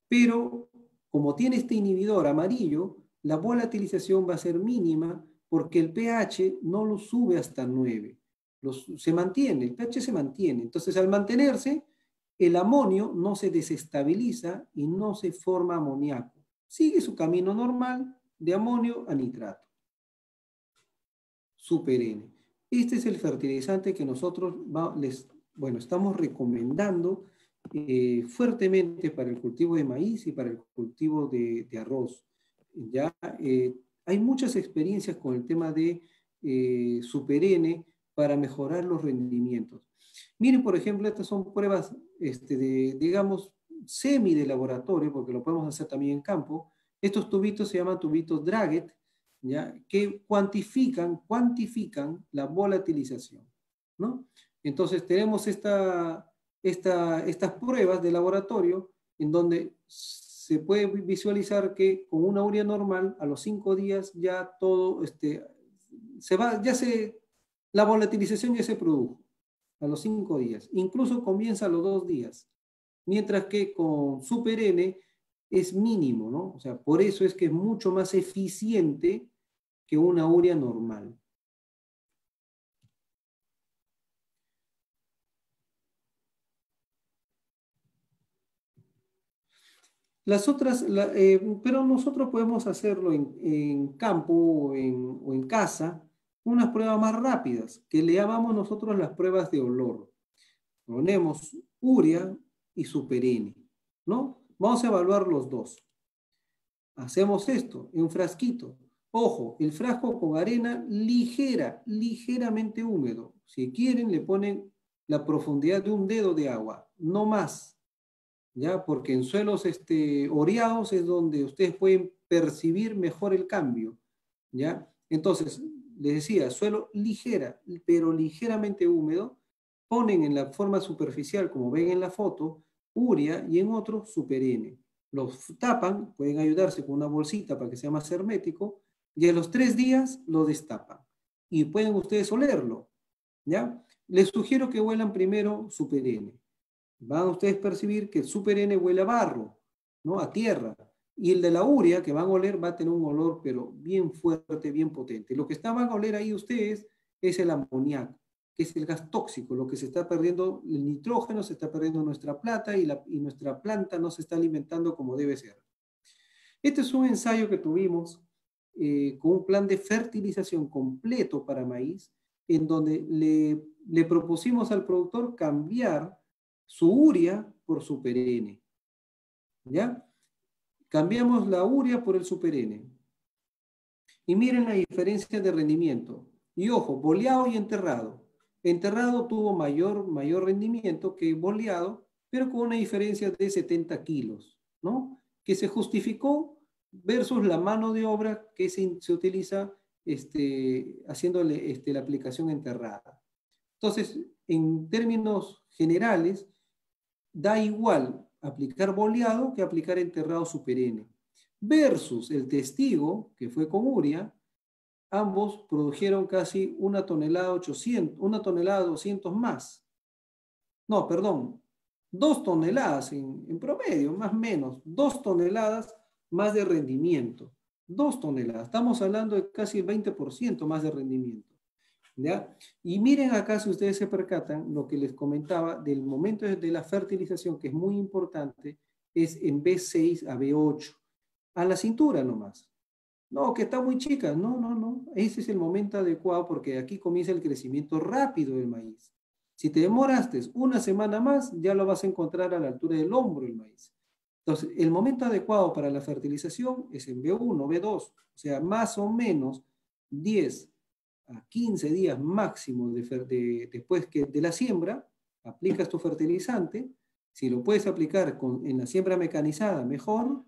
S3: pero como tiene este inhibidor amarillo, la volatilización va a ser mínima porque el pH no lo sube hasta 9. Se mantiene, el pH se mantiene. Entonces, al mantenerse, el amonio no se desestabiliza y no se forma amoníaco. Sigue su camino normal de amonio a nitrato. Super N. Este es el fertilizante que nosotros estamos recomendando fuertemente para el cultivo de maíz y para el cultivo de arroz. Ya hay muchas experiencias con el tema de Super N para mejorar los rendimientos. Miren, por ejemplo, estas son pruebas digamos, semi de laboratorio, porque lo podemos hacer también en campo. Estos tubitos se llaman tubitos Draget, ¿ya? Que cuantifican la volatilización, ¿no? Entonces tenemos estas pruebas de laboratorio en donde se puede visualizar que con una urea normal a los 5 días ya todo la volatilización ya se produjo a los 5 días, incluso comienza a los 2 días, mientras que con Super N es mínimo, ¿no? O sea, por eso es que es mucho más eficiente que una urea normal. Pero nosotros podemos hacerlo en campo o en casa, unas pruebas más rápidas, que le llamamos nosotros las pruebas de olor. Ponemos urea y Super N, ¿no? Vamos a evaluar los dos. Hacemos esto en un frasquito. Ojo, el frasco con arena ligeramente húmedo. Si quieren, le ponen la profundidad de un dedo de agua, no más. ¿Ya? Porque en suelos oreados es donde ustedes pueden percibir mejor el cambio. ¿Ya? Entonces, les decía, suelo pero ligeramente húmedo, ponen en la forma superficial, como ven en la foto, urea y en otro Super N. Los tapan, pueden ayudarse con una bolsita para que sea más hermético, y a los 3 días lo destapan. Y pueden ustedes olerlo. ¿Ya? Les sugiero que huelan primero Super N. Van a ustedes percibir que el Super N huele a barro, ¿no? A tierra. Y el de la urea, que van a oler, va a tener un olor, pero bien fuerte, bien potente. Lo que van a oler ahí ustedes es el amoníaco, que es el gas tóxico, lo que se está perdiendo, el nitrógeno, se está perdiendo nuestra planta y nuestra planta no se está alimentando como debe ser. Este es un ensayo que tuvimos con un plan de fertilización completo para maíz, en donde le propusimos al productor cambiar su urea por Super N. ¿Ya? Cambiamos la urea por el Super N. Y miren la diferencia de rendimiento. Y ojo, boleado y enterrado. Enterrado tuvo mayor rendimiento que boleado, pero con una diferencia de 70 kilos, ¿no? Que se justificó versus la mano de obra que se utiliza haciéndole la aplicación enterrada. Entonces, en términos generales, da igual aplicar boleado que aplicar enterrado Super N. Versus el testigo, que fue con urea, ambos produjeron casi 1,2 toneladas más. No, perdón, 2 toneladas en promedio, más o menos, 2 toneladas más de rendimiento. 2 toneladas, estamos hablando de casi el 20% más de rendimiento. ¿Ya? Y miren acá, si ustedes se percatan, lo que les comentaba del momento de la fertilización, que es muy importante, es en B6 a B8, a la cintura nomás. No, que está muy chica, no, ese es el momento adecuado porque aquí comienza el crecimiento rápido del maíz. Si te demoraste una semana más, ya lo vas a encontrar a la altura del hombro el maíz. Entonces, el momento adecuado para la fertilización es en B1, B2, o sea, más o menos 10 a 15 días máximo después de la siembra, aplicas tu fertilizante. Si lo puedes aplicar en la siembra mecanizada, mejor.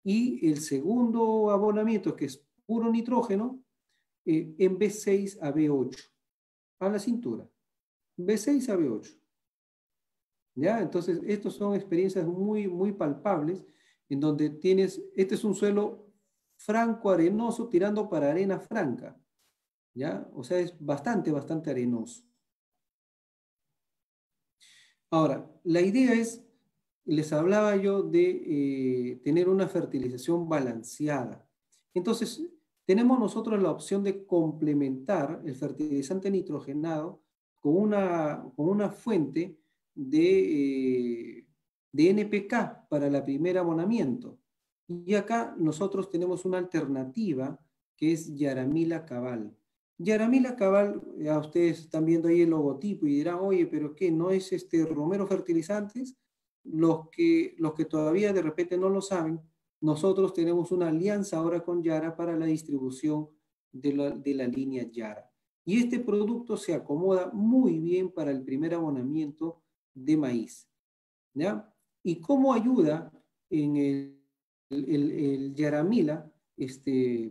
S3: Y el segundo abonamiento, que es puro nitrógeno, en B6 a B8, a la cintura. B6 a B8. ¿Ya? Entonces, estas son experiencias muy, muy palpables, en donde este es un suelo franco arenoso tirando para arena franca, ¿ya? O sea, es bastante, bastante arenoso. Ahora, la idea es, les hablaba yo de tener una fertilización balanceada. Entonces, tenemos nosotros la opción de complementar el fertilizante nitrogenado con una fuente de NPK para el primer abonamiento. Y acá nosotros tenemos una alternativa que es Yaramila Cabal. Yaramila Cabal, ya ustedes están viendo ahí el logotipo y dirán, oye, pero ¿qué? ¿No es Romero Fertilizantes? Los que todavía de repente no lo saben, nosotros tenemos una alianza ahora con Yara para la distribución de la línea Yara. Y este producto se acomoda muy bien para el primer abonamiento de maíz, ¿ya? ¿Y cómo ayuda en el Yaramila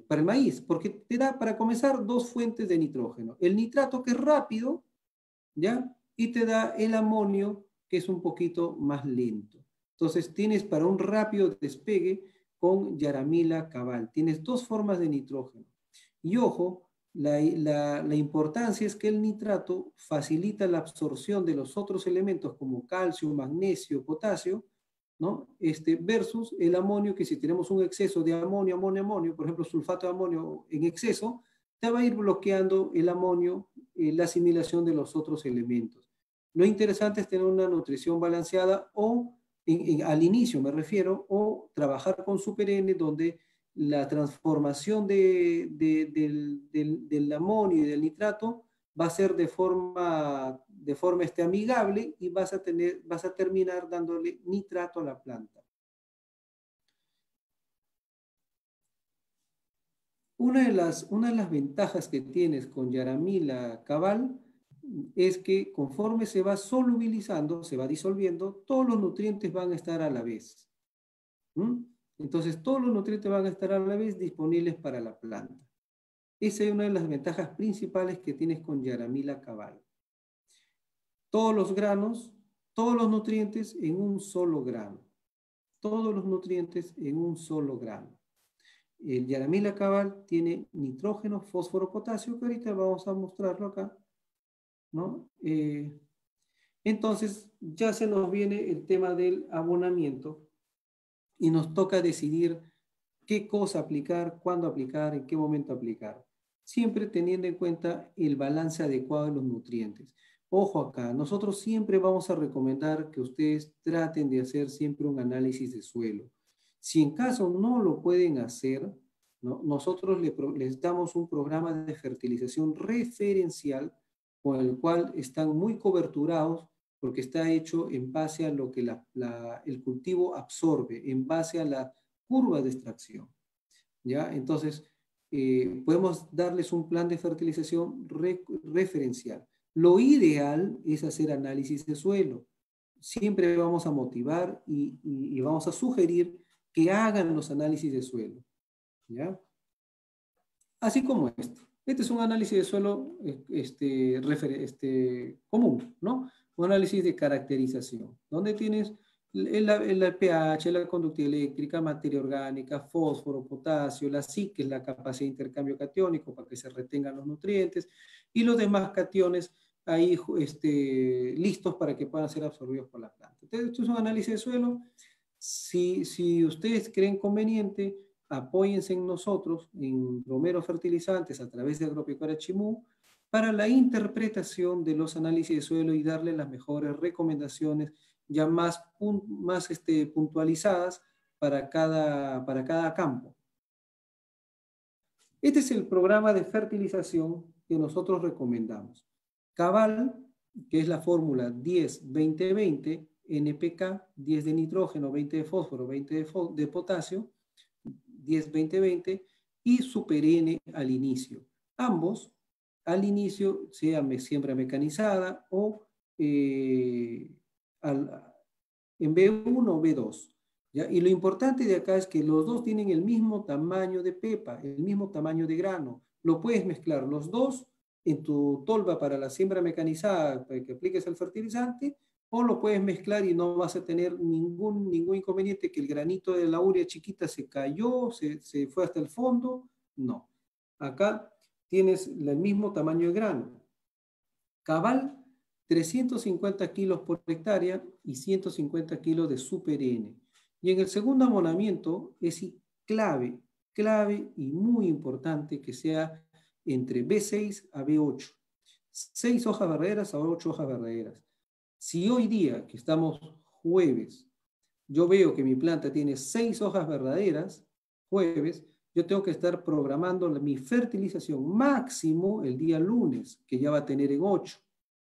S3: para el maíz? Porque te da, para comenzar, dos fuentes de nitrógeno. El nitrato, que es rápido, ¿ya? Y te da el amonio, que es un poquito más lento. Entonces tienes para un rápido despegue con Yaramila Cabal. Tienes dos formas de nitrógeno. Y ojo, la importancia es que el nitrato facilita la absorción de los otros elementos como calcio, magnesio, potasio, ¿no? Versus el amonio, que si tenemos un exceso de amonio, por ejemplo, sulfato de amonio en exceso, te va a ir bloqueando el amonio, la asimilación de los otros elementos. Lo interesante es tener una nutrición balanceada o, al inicio me refiero, o trabajar con Super N, donde la transformación del amonio y del nitrato va a ser de forma amigable, y vas a terminar dándole nitrato a la planta. Una de las ventajas que tienes con Yaramila Cabal es que conforme se va solubilizando, se va disolviendo, todos los nutrientes van a estar a la vez. Entonces, todos los nutrientes van a estar a la vez disponibles para la planta. Esa es una de las ventajas principales que tienes con Yaramila Cabal. Todos los granos, todos los nutrientes en un solo grano. Todos los nutrientes en un solo grano. El Yaramila Cabal tiene nitrógeno, fósforo, potasio, que ahorita vamos a mostrarlo acá, ¿no? Entonces, ya se nos viene el tema del abonamiento y nos toca decidir qué cosa aplicar, cuándo aplicar, en qué momento aplicar. Siempre teniendo en cuenta el balance adecuado de los nutrientes. Ojo acá, nosotros siempre vamos a recomendar que ustedes traten de hacer siempre un análisis de suelo. Si en caso no lo pueden hacer, ¿no? Nosotros les damos un programa de fertilización referencial con el cual están muy coberturados, porque está hecho en base a lo que el cultivo absorbe, en base a la curva de extracción, ¿ya? Entonces, podemos darles un plan de fertilización referencial. Lo ideal es hacer análisis de suelo. Siempre vamos a motivar y vamos a sugerir que hagan los análisis de suelo, ¿ya? Así como esto. Este es un análisis de suelo común, ¿no? Un análisis de caracterización, donde tienes el pH, la conductividad eléctrica, materia orgánica, fósforo, potasio, la SIC, que es la capacidad de intercambio catiónico para que se retengan los nutrientes, y los demás cationes ahí listos para que puedan ser absorbidos por la planta. Entonces, esto es un análisis de suelo. Si ustedes creen conveniente, apóyense en nosotros, en Romero Fertilizantes, a través de Agropecuaria Chimú, para la interpretación de los análisis de suelo y darle las mejores recomendaciones ya más puntualizadas para cada campo. Este es el programa de fertilización que nosotros recomendamos. Cabal, que es la fórmula 10-20-20, NPK, 10 de nitrógeno, 20 de fósforo, 20 de potasio, 10-20-20, y Super N al inicio. Ambos al inicio, sea siembra mecanizada o en B1 o B2. ¿Ya? Y lo importante de acá es que los dos tienen el mismo tamaño de pepa, el mismo tamaño de grano. Lo puedes mezclar los dos en tu tolva para la siembra mecanizada, para que apliques el fertilizante, o lo puedes mezclar y no vas a tener ningún inconveniente que el granito de la urea chiquita se cayó, se fue hasta el fondo. No. Acá tienes el mismo tamaño de grano. Cabal, 350 kilos por hectárea y 150 kilos de Super N. Y en el segundo abonamiento es clave y muy importante que sea entre B6 a B8. 6 hojas verdaderas a 8 hojas verdaderas. Si hoy día, que estamos jueves, yo veo que mi planta tiene 6 hojas verdaderas, jueves, yo tengo que estar programando mi fertilización máximo el día lunes, que ya va a tener en 8,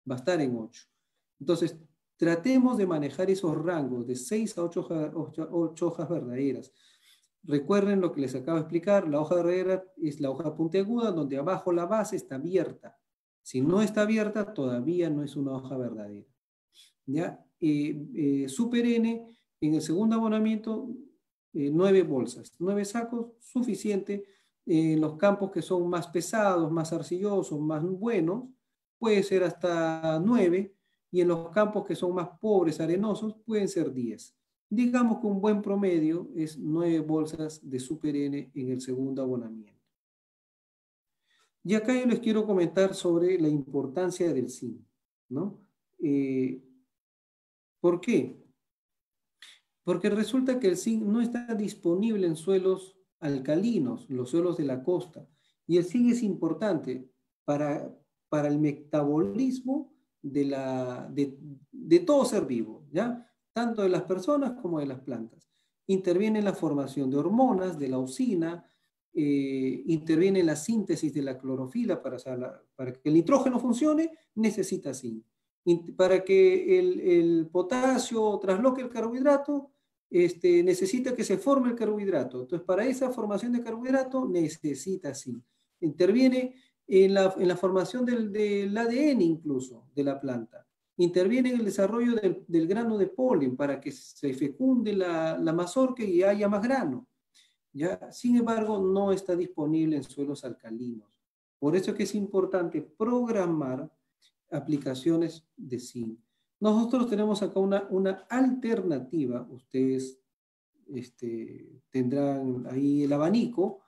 S3: va a estar en 8. Entonces, tratemos de manejar esos rangos de 6 a 8 hojas verdaderas. Recuerden lo que les acabo de explicar, la hoja verdadera es la hoja puntiaguda, donde abajo la base está abierta. Si no está abierta, todavía no es una hoja verdadera. ¿Ya? Super N, en el segundo abonamiento, 9 bolsas, 9 sacos, suficiente. En los campos que son más pesados, más arcillosos, más buenos, puede ser hasta 9, y en los campos que son más pobres, arenosos, pueden ser 10. Digamos que un buen promedio es 9 bolsas de Super N en el segundo abonamiento. Y acá yo les quiero comentar sobre la importancia del zinc, ¿no? ¿Por qué? Porque resulta que el zinc no está disponible en suelos alcalinos, los suelos de la costa. Y el zinc es importante para el metabolismo de todo ser vivo, ¿ya? Tanto de las personas como de las plantas. Interviene en la formación de hormonas, de la leucina, interviene en la síntesis de la clorofila para que el nitrógeno funcione, necesita zinc. Para que el potasio trasloque el carbohidrato, necesita que se forme el carbohidrato. Entonces, para esa formación de carbohidrato necesita zinc. Interviene en la formación del ADN incluso de la planta. Interviene en el desarrollo del grano de polen para que se fecunde la mazorca y haya más grano. ¿Ya? Sin embargo, no está disponible en suelos alcalinos. Por eso es que es importante programar aplicaciones de zinc. Nosotros tenemos acá una alternativa. Ustedes tendrán ahí el abanico,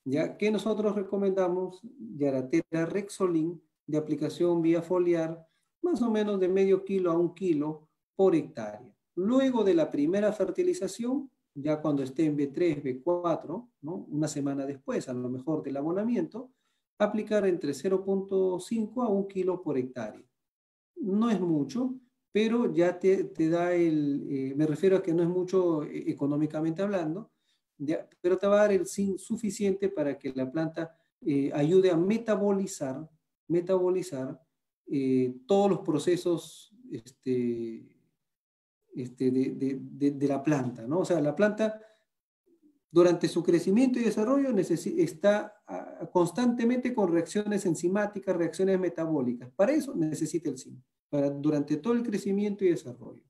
S3: ya que nosotros recomendamos Yarathera Rexolin de aplicación vía foliar, más o menos de medio kilo a 1 kilo por hectárea. Luego de la primera fertilización, ya cuando esté en B3, B4, ¿no? Una semana después, a lo mejor del abonamiento, aplicar entre 0.5 a 1 kilo por hectárea. No es mucho, pero ya te da me refiero a que no es mucho económicamente hablando, ya, pero te va a dar el zinc suficiente para que la planta ayude a metabolizar todos los procesos de la planta, ¿no? O sea, la planta durante su crecimiento y desarrollo está constantemente con reacciones enzimáticas, reacciones metabólicas. Para eso necesita el zinc, durante todo el crecimiento y desarrollo.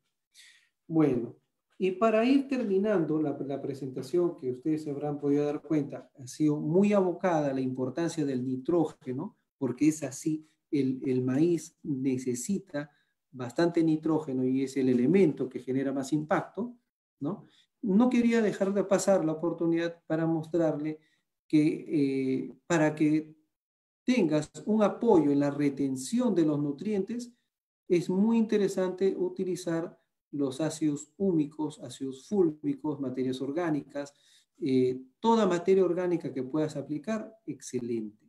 S3: Bueno, y para ir terminando la presentación, que ustedes se habrán podido dar cuenta, ha sido muy abocada a la importancia del nitrógeno, porque es así, el maíz necesita bastante nitrógeno y es el elemento que genera más impacto, ¿no? No quería dejar de pasar la oportunidad para mostrarle que para que tengas un apoyo en la retención de los nutrientes, es muy interesante utilizar los ácidos húmicos, ácidos fúlvicos, materias orgánicas, toda materia orgánica que puedas aplicar, excelente.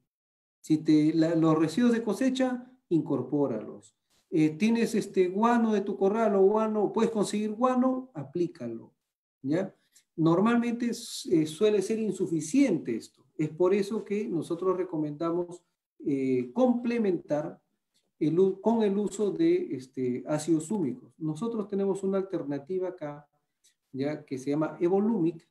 S3: Si los residuos de cosecha, incorpóralos. Tienes guano de tu corral o guano, puedes conseguir guano, aplícalo. ¿Ya? Normalmente suele ser insuficiente esto. Es por eso que nosotros recomendamos complementar con el uso de ácidos húmicos. Nosotros tenemos una alternativa acá, ¿ya? Que se llama Evolumic,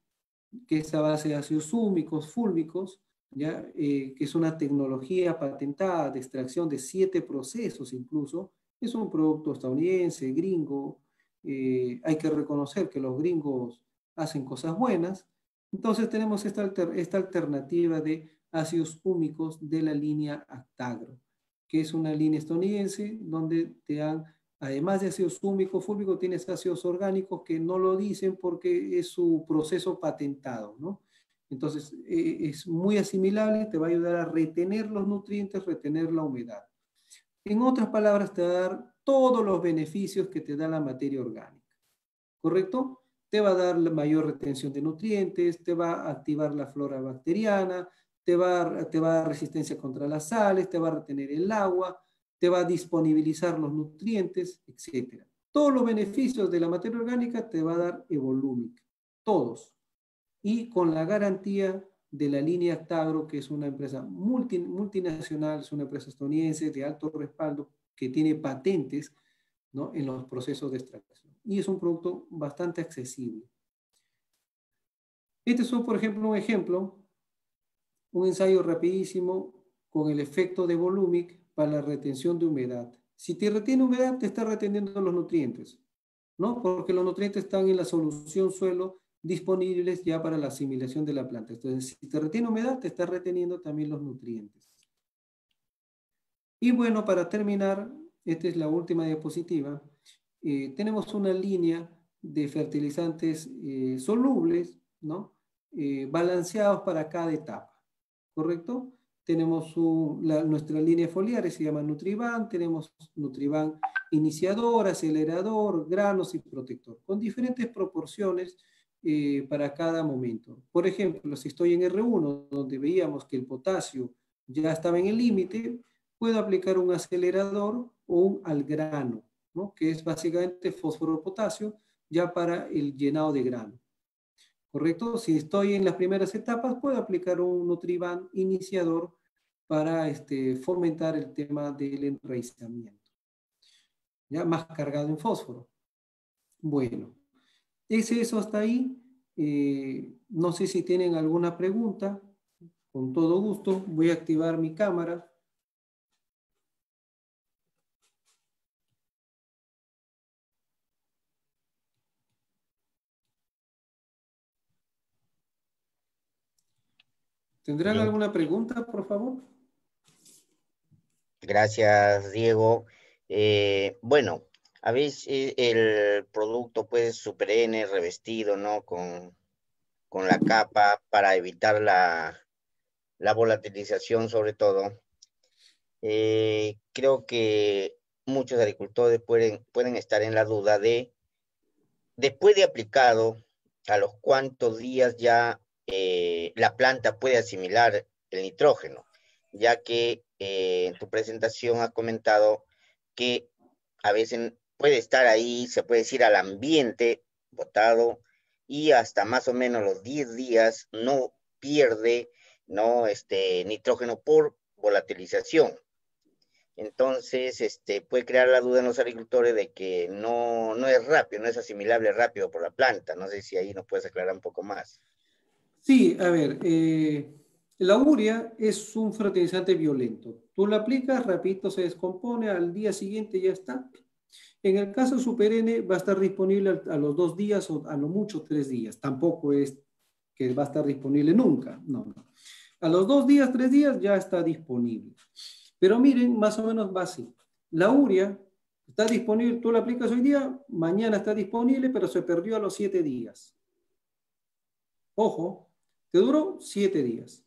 S3: que es a base de ácidos húmicos, fúlvicos, ¿ya? Que es una tecnología patentada de extracción de 7 procesos incluso. Es un producto estadounidense, gringo. Hay que reconocer que los gringos hacen cosas buenas. Entonces tenemos esta alternativa de ácidos húmicos de la línea Actagro, que es una línea estadounidense donde te dan además de ácido húmico, fúlvico, tienes ácidos orgánicos que no lo dicen porque es su proceso patentado, ¿no? Entonces, es muy asimilable, te va a ayudar a retener los nutrientes, retener la humedad. En otras palabras, te va a dar todos los beneficios que te da la materia orgánica, ¿correcto? Te va a dar la mayor retención de nutrientes, te va a activar la flora bacteriana, te va a dar resistencia contra las sales, te va a retener el agua, te va a disponibilizar los nutrientes, etc. Todos los beneficios de la materia orgánica te va a dar Evolumic, todos. Y con la garantía de la línea Actagro, que es una empresa multinacional, es una empresa estadounidense de alto respaldo, que tiene patentes, ¿no?, en los procesos de extracción. Y es un producto bastante accesible. Este es, por ejemplo, un ensayo rapidísimo con el efecto de Volumic para la retención de humedad. Si te retiene humedad, te está reteniendo los nutrientes, ¿no? Porque los nutrientes están en la solución suelo disponibles ya para la asimilación de la planta. Entonces, si te retiene humedad, te está reteniendo también los nutrientes. Y bueno, para terminar, esta es la última diapositiva. Tenemos una línea de fertilizantes solubles, ¿no? Balanceados para cada etapa, ¿correcto? Tenemos nuestra línea foliar, se llama Nutriban, tenemos Nutriban iniciador, acelerador, granos y protector, con diferentes proporciones para cada momento. Por ejemplo, si estoy en R1, donde veíamos que el potasio ya estaba en el límite, puedo aplicar un acelerador o un al grano, ¿no?, que es básicamente fósforo-potasio, ya para el llenado de grano. ¿Correcto? Si estoy en las primeras etapas, puedo aplicar un Nutriban iniciador para fomentar el tema del enraizamiento, ya más cargado en fósforo. Bueno, es eso hasta ahí. No sé si tienen alguna pregunta. Con todo gusto, voy a activar mi cámara. ¿Tendrán
S2: Bien.
S3: alguna pregunta, por favor?
S2: Gracias, Diego. Bueno, habéis el producto, pues, Super N revestido, ¿no? Con la capa para evitar la volatilización, sobre todo. Creo que muchos agricultores pueden estar en la duda de, después de aplicado, a los cuántos días ya la planta puede asimilar el nitrógeno, ya que en tu presentación has comentado que a veces puede estar ahí, se puede decir al ambiente botado, y hasta más o menos los 10 días no pierde, ¿no?, nitrógeno por volatilización. Entonces, puede crear la duda en los agricultores de que no es rápido, no es asimilable rápido por la planta. No sé si ahí nos puedes aclarar un poco más.
S3: Sí, a ver, la urea es un fertilizante violento. Tú la aplicas, rapidito se descompone, al día siguiente ya está. En el caso de Super N va a estar disponible a los 2 días o a lo mucho 3 días. Tampoco es que va a estar disponible nunca, no. A los 2 días, 3 días ya está disponible. Pero miren, más o menos va así. La urea está disponible, tú la aplicas hoy día, mañana está disponible, pero se perdió a los 7 días. Ojo, te duró 7 días.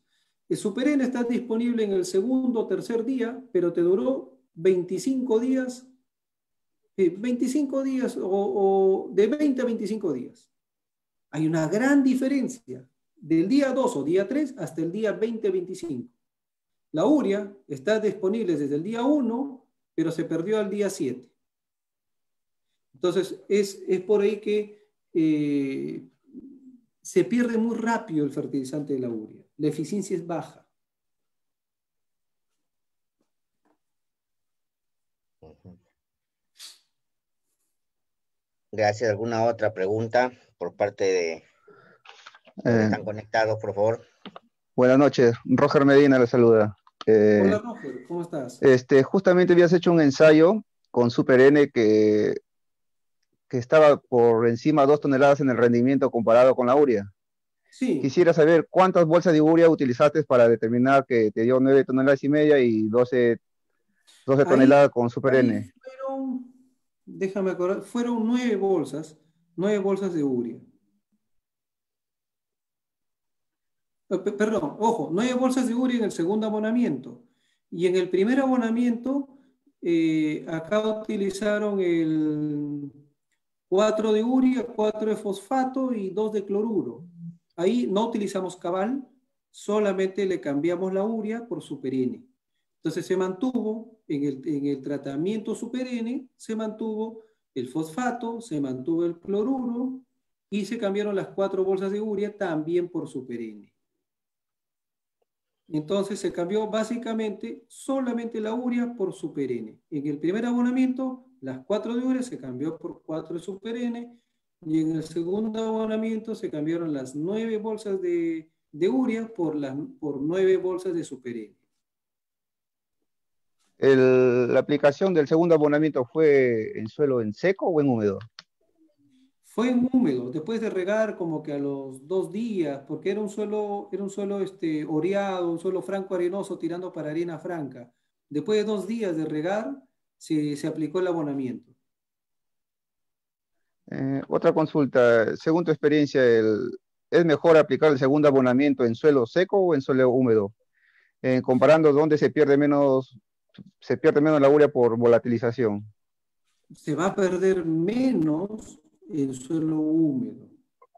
S3: El Super N está disponible en el segundo o tercer día, pero te duró 25 días, 25 días o de 20 a 25 días. Hay una gran diferencia del día 2 o día 3 hasta el día 20-25. La urea está disponible desde el día 1, pero se perdió al día 7. Entonces, es por ahí que se pierde muy rápido el fertilizante de la urea. La eficiencia es baja.
S2: Gracias. ¿Alguna otra pregunta por parte de los que están conectados, por favor?
S4: Buenas noches. Roger Medina le saluda.
S3: Hola, Roger, ¿cómo estás?
S4: Justamente habías hecho un ensayo con Super N que estaba por encima de 2 toneladas en el rendimiento comparado con la urea.
S3: Sí.
S4: Quisiera saber cuántas bolsas de urea utilizaste para determinar que te dio 9,5 toneladas y 12 toneladas con Super N.
S3: déjame acordar, fueron 9 bolsas de urea. Perdón, ojo, 9 bolsas de urea en el segundo abonamiento. Y en el primer abonamiento, acá utilizaron el 4 de urea, 4 de fosfato y 2 de cloruro. Ahí no utilizamos cabal, solamente le cambiamos la urea por Super N. Entonces se mantuvo, en el tratamiento Super N, se mantuvo el fosfato, se mantuvo el cloruro y se cambiaron las 4 bolsas de urea también por Super N. Entonces se cambió básicamente solamente la urea por Super N. En el primer abonamiento, las 4 de urea se cambió por 4 de Super N, y en el segundo abonamiento se cambiaron las 9 bolsas de urea por 9 bolsas de Super N.
S4: ¿La aplicación del segundo abonamiento fue en suelo en seco o en húmedo?
S3: Fue en húmedo, después de regar como que a los 2 días, porque era un suelo oreado, un suelo franco arenoso tirando para arena franca. Después de 2 días de regar, se aplicó el abonamiento.
S4: Otra consulta, según tu experiencia, ¿es mejor aplicar el segundo abonamiento en suelo seco o en suelo húmedo? Comparando dónde se pierde menos la urea por volatilización.
S3: Se va a perder menos en suelo húmedo,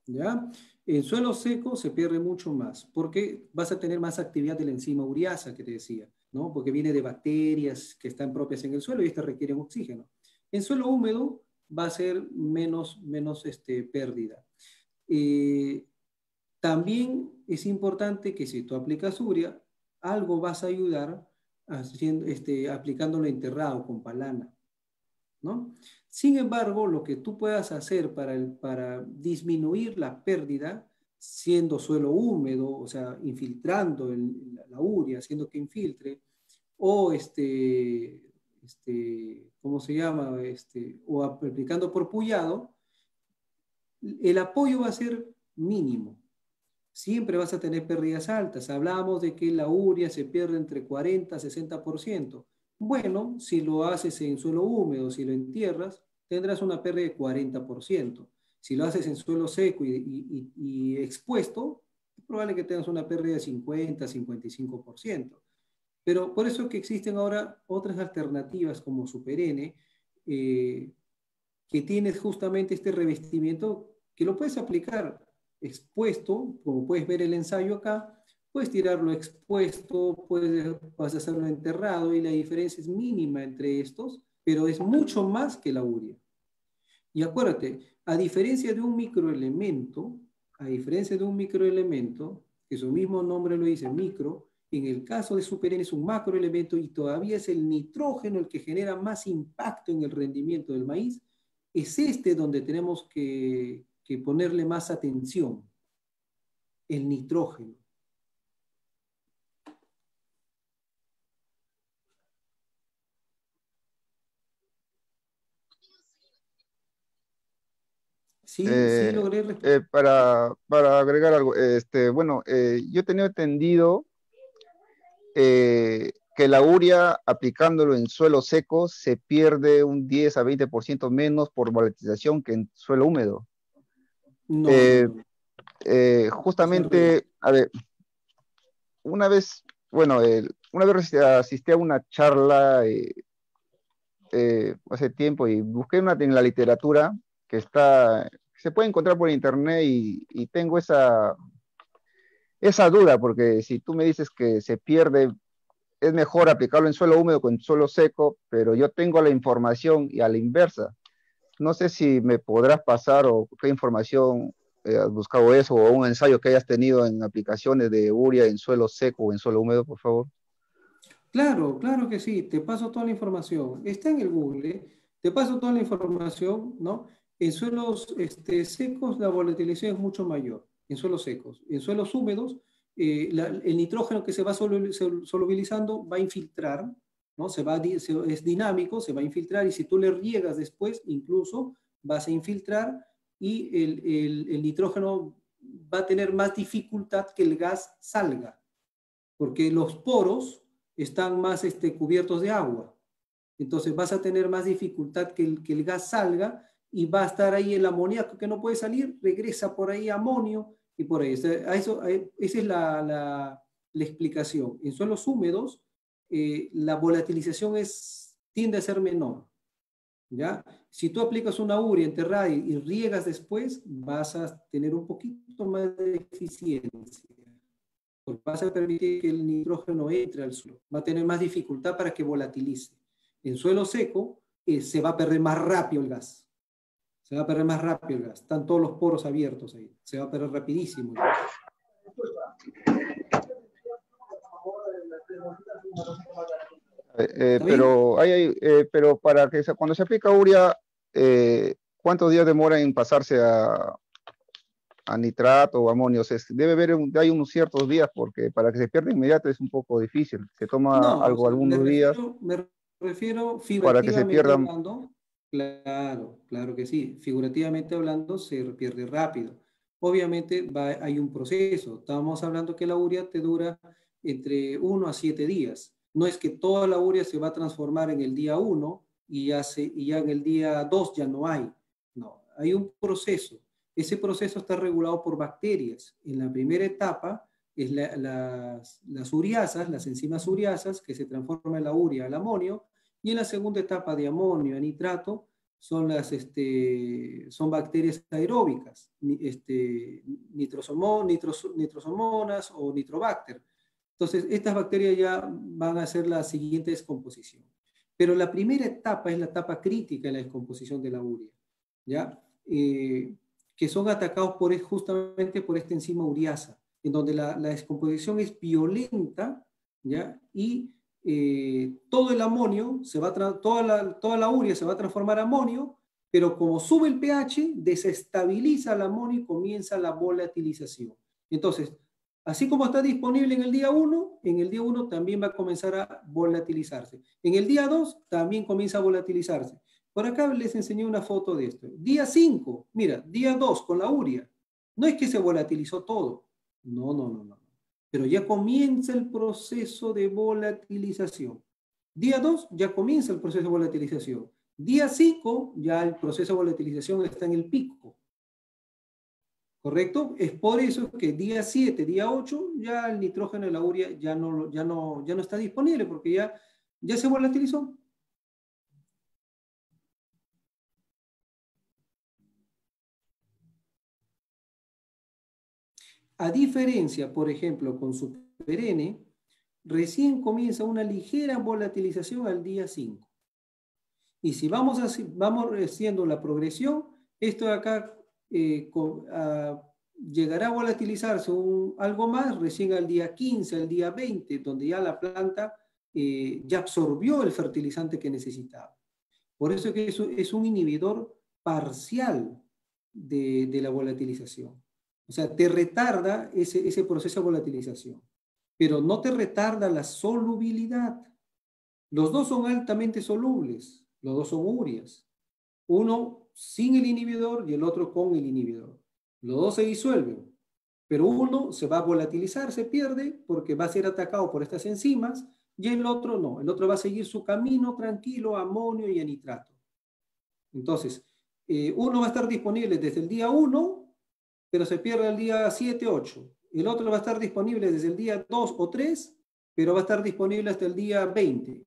S3: ¿ya? En suelo seco se pierde mucho más, porque vas a tener más actividad de la enzima ureasa que te decía, ¿no? Porque viene de bacterias que están propias en el suelo y estas requieren oxígeno. En suelo húmedo va a ser menos pérdida. También es importante que si tú aplicas urea, algo vas a ayudar aplicándolo enterrado con palana, ¿no? Sin embargo, lo que tú puedas hacer para disminuir la pérdida, siendo suelo húmedo, o sea, infiltrando la urea, haciendo que infiltre, o ¿cómo se llama? O aplicando por pullado, el apoyo va a ser mínimo. Siempre vas a tener pérdidas altas. Hablábamos de que la urea se pierde entre 40 y 60%. Bueno, si lo haces en suelo húmedo, si lo entierras, tendrás una pérdida de 40%. Si lo haces en suelo seco y expuesto, es probable que tengas una pérdida de 50, 55%. Pero por eso es que existen ahora otras alternativas como Super N, que tienes justamente este revestimiento que lo puedes aplicar expuesto, como puedes ver el ensayo acá, puedes tirarlo expuesto, vas a hacerlo enterrado y la diferencia es mínima entre estos, pero es mucho más que la urea. Y acuérdate, a diferencia de un microelemento, que su mismo nombre lo dice, micro, en el caso de Super N es un macroelemento y todavía es el nitrógeno el que genera más impacto en el rendimiento del maíz, es donde tenemos que ponerle más atención, el nitrógeno. Sí, logré responder.
S4: Para agregar algo, bueno, yo he tenido entendido que la urea aplicándolo en suelo seco se pierde un 10 a 20% menos por volatilización que en suelo húmedo.
S3: No.
S4: Justamente, a ver, una vez asistí a una charla hace tiempo y busqué en la literatura que se puede encontrar por internet y tengo esa duda, porque si tú me dices que se pierde, es mejor aplicarlo en suelo húmedo que en suelo seco, pero yo tengo la información y a la inversa. No sé si me podrás pasar o qué información has buscado eso o un ensayo que hayas tenido en aplicaciones de urea en suelo seco o en suelo húmedo, por favor.
S3: Claro que sí, te paso toda la información. Está en el Google, ¿eh? Te paso toda la información, ¿no? En suelos secos la volatilización es mucho mayor, en suelos secos. En suelos húmedos, el nitrógeno que se va solubilizando va a infiltrar, ¿no? Es dinámico, se va a infiltrar y si tú le riegas después, incluso vas a infiltrar y el nitrógeno va a tener más dificultad que el gas salga, porque los poros están más cubiertos de agua. Entonces vas a tener más dificultad que el gas salga y va a estar ahí el amoníaco que no puede salir, regresa por ahí amonio y por ahí. Esa es la explicación. En suelos húmedos, la volatilización tiende a ser menor. ¿Ya? Si tú aplicas una urea enterrada y riegas después, vas a tener un poquito más de eficiencia. Porque vas a permitir que el nitrógeno entre al suelo. Va a tener más dificultad para que volatilice. En suelo seco, se va a perder más rápido el gas. Se va a perder más rápido el gas. Están todos los poros abiertos ahí. Se va a perder rapidísimo el gas.
S4: Pero para que cuando se aplica urea, ¿cuántos días demora en pasarse a nitrato o amonio? O sea, debe haber hay unos ciertos días, porque para que se pierda inmediato es un poco difícil. Se toma
S3: No, o sea,
S4: algunos días
S3: me refiero
S4: para que se
S3: figurativamente
S4: pierdan.
S3: hablando. Claro, claro que sí. Figurativamente hablando, se pierde rápido. Obviamente hay un proceso. Estábamos hablando que la urea te dura entre 1 a 7 días. No es que toda la urea se va a transformar en el día 1 y ya en el día 2 ya no hay. No, hay un proceso. Ese proceso está regulado por bacterias. En la primera etapa es las uriasas, las enzimas uriasas, que se transforman en la urea al amonio, y en la segunda etapa de amonio a nitrato son bacterias aeróbicas, nitrosomonas o nitrobacter. Entonces, estas bacterias ya van a hacer la siguiente descomposición. Pero la primera etapa es la etapa crítica en la descomposición de la urea, ¿ya? Que son atacados justamente por esta enzima uriasa, en donde la descomposición es violenta, ¿ya? Y todo el amonio, toda la urea se va a transformar en amonio, pero como sube el pH, desestabiliza el amonio y comienza la volatilización. Entonces, así como está disponible en el día 1, en el día 1 también va a comenzar a volatilizarse. En el día 2 también comienza a volatilizarse. Por acá les enseñé una foto de esto. Día 5, mira, día 2 con la urea. No es que se volatilizó todo. No. Pero ya comienza el proceso de volatilización. Día 2 ya comienza el proceso de volatilización. Día 5 ya el proceso de volatilización está en el pico. ¿Correcto? Es por eso que día 7, día 8, ya el nitrógeno de la urea ya no está disponible porque ya se volatilizó. A diferencia, por ejemplo, con Super N, recién comienza una ligera volatilización al día 5. Y si vamos haciendo la progresión, esto de acá llegará a volatilizarse algo más recién al día 15, al día 20, donde ya la planta ya absorbió el fertilizante que necesitaba. Por eso que es un inhibidor parcial de la volatilización. O sea, te retarda ese proceso de volatilización, pero no te retarda la solubilidad. Los dos son altamente solubles, los dos son ureas. Uno sin el inhibidor y el otro con el inhibidor. Los dos se disuelven, pero uno se va a volatilizar, se pierde, porque va a ser atacado por estas enzimas, y el otro no. El otro va a seguir su camino tranquilo a amonio y a nitrato. Entonces, uno va a estar disponible desde el día 1, pero se pierde el día 7, 8. El otro va a estar disponible desde el día 2 o 3, pero va a estar disponible hasta el día 20.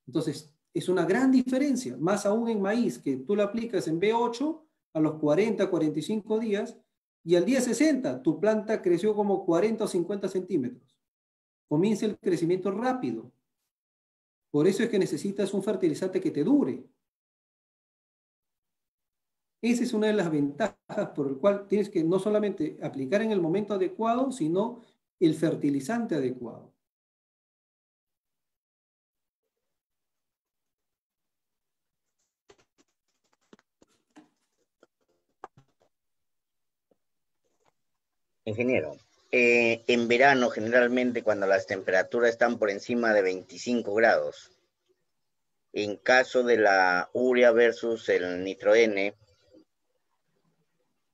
S3: Entonces, es una gran diferencia, más aún en maíz, que tú lo aplicas en B8 a los 40, 45 días, y al día 60 tu planta creció como 40 o 50 centímetros. Comienza el crecimiento rápido. Por eso es que necesitas un fertilizante que te dure. Esa es una de las ventajas por el cual tienes que no solamente aplicar en el momento adecuado, sino el fertilizante adecuado.
S2: Ingeniero, en verano generalmente cuando las temperaturas están por encima de 25 grados, en caso de la urea versus el nitro N,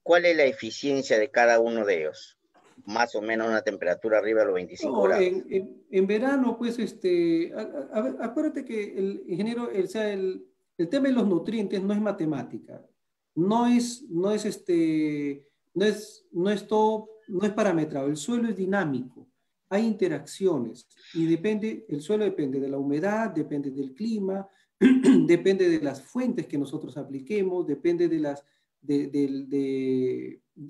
S2: ¿cuál es la eficiencia de cada uno de ellos? más o menos una temperatura arriba de los 25
S3: No,
S2: grados.
S3: en verano, pues, a ver, acuérdate que el ingeniero, o sea, el tema de los nutrientes no es matemática, no es parametrado, el suelo es dinámico, hay interacciones y el suelo depende de la humedad, depende del clima, depende de las fuentes que nosotros apliquemos, depende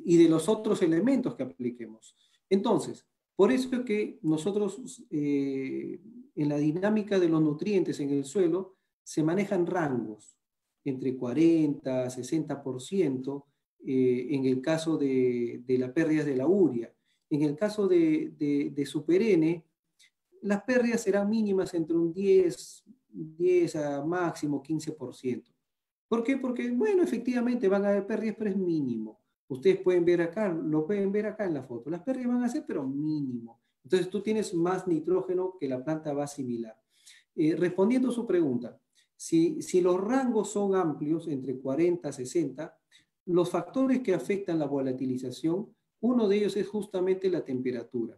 S3: y de los otros elementos que apliquemos. Entonces, por eso es que nosotros en la dinámica de los nutrientes en el suelo se manejan rangos entre 40 a 60% en el caso de las pérdidas de la urea. En el caso de Super N, las pérdidas serán mínimas entre un 10 a máximo 15%. ¿Por qué? Porque, bueno, efectivamente van a haber pérdidas, pero es mínimo. Ustedes pueden ver acá, lo pueden ver acá en la foto. Las pérdidas van a ser, pero mínimo. Entonces tú tienes más nitrógeno que la planta va a asimilar. Respondiendo a su pregunta, si los rangos son amplios, entre 40 a 60, los factores que afectan la volatilización, uno de ellos es justamente la temperatura,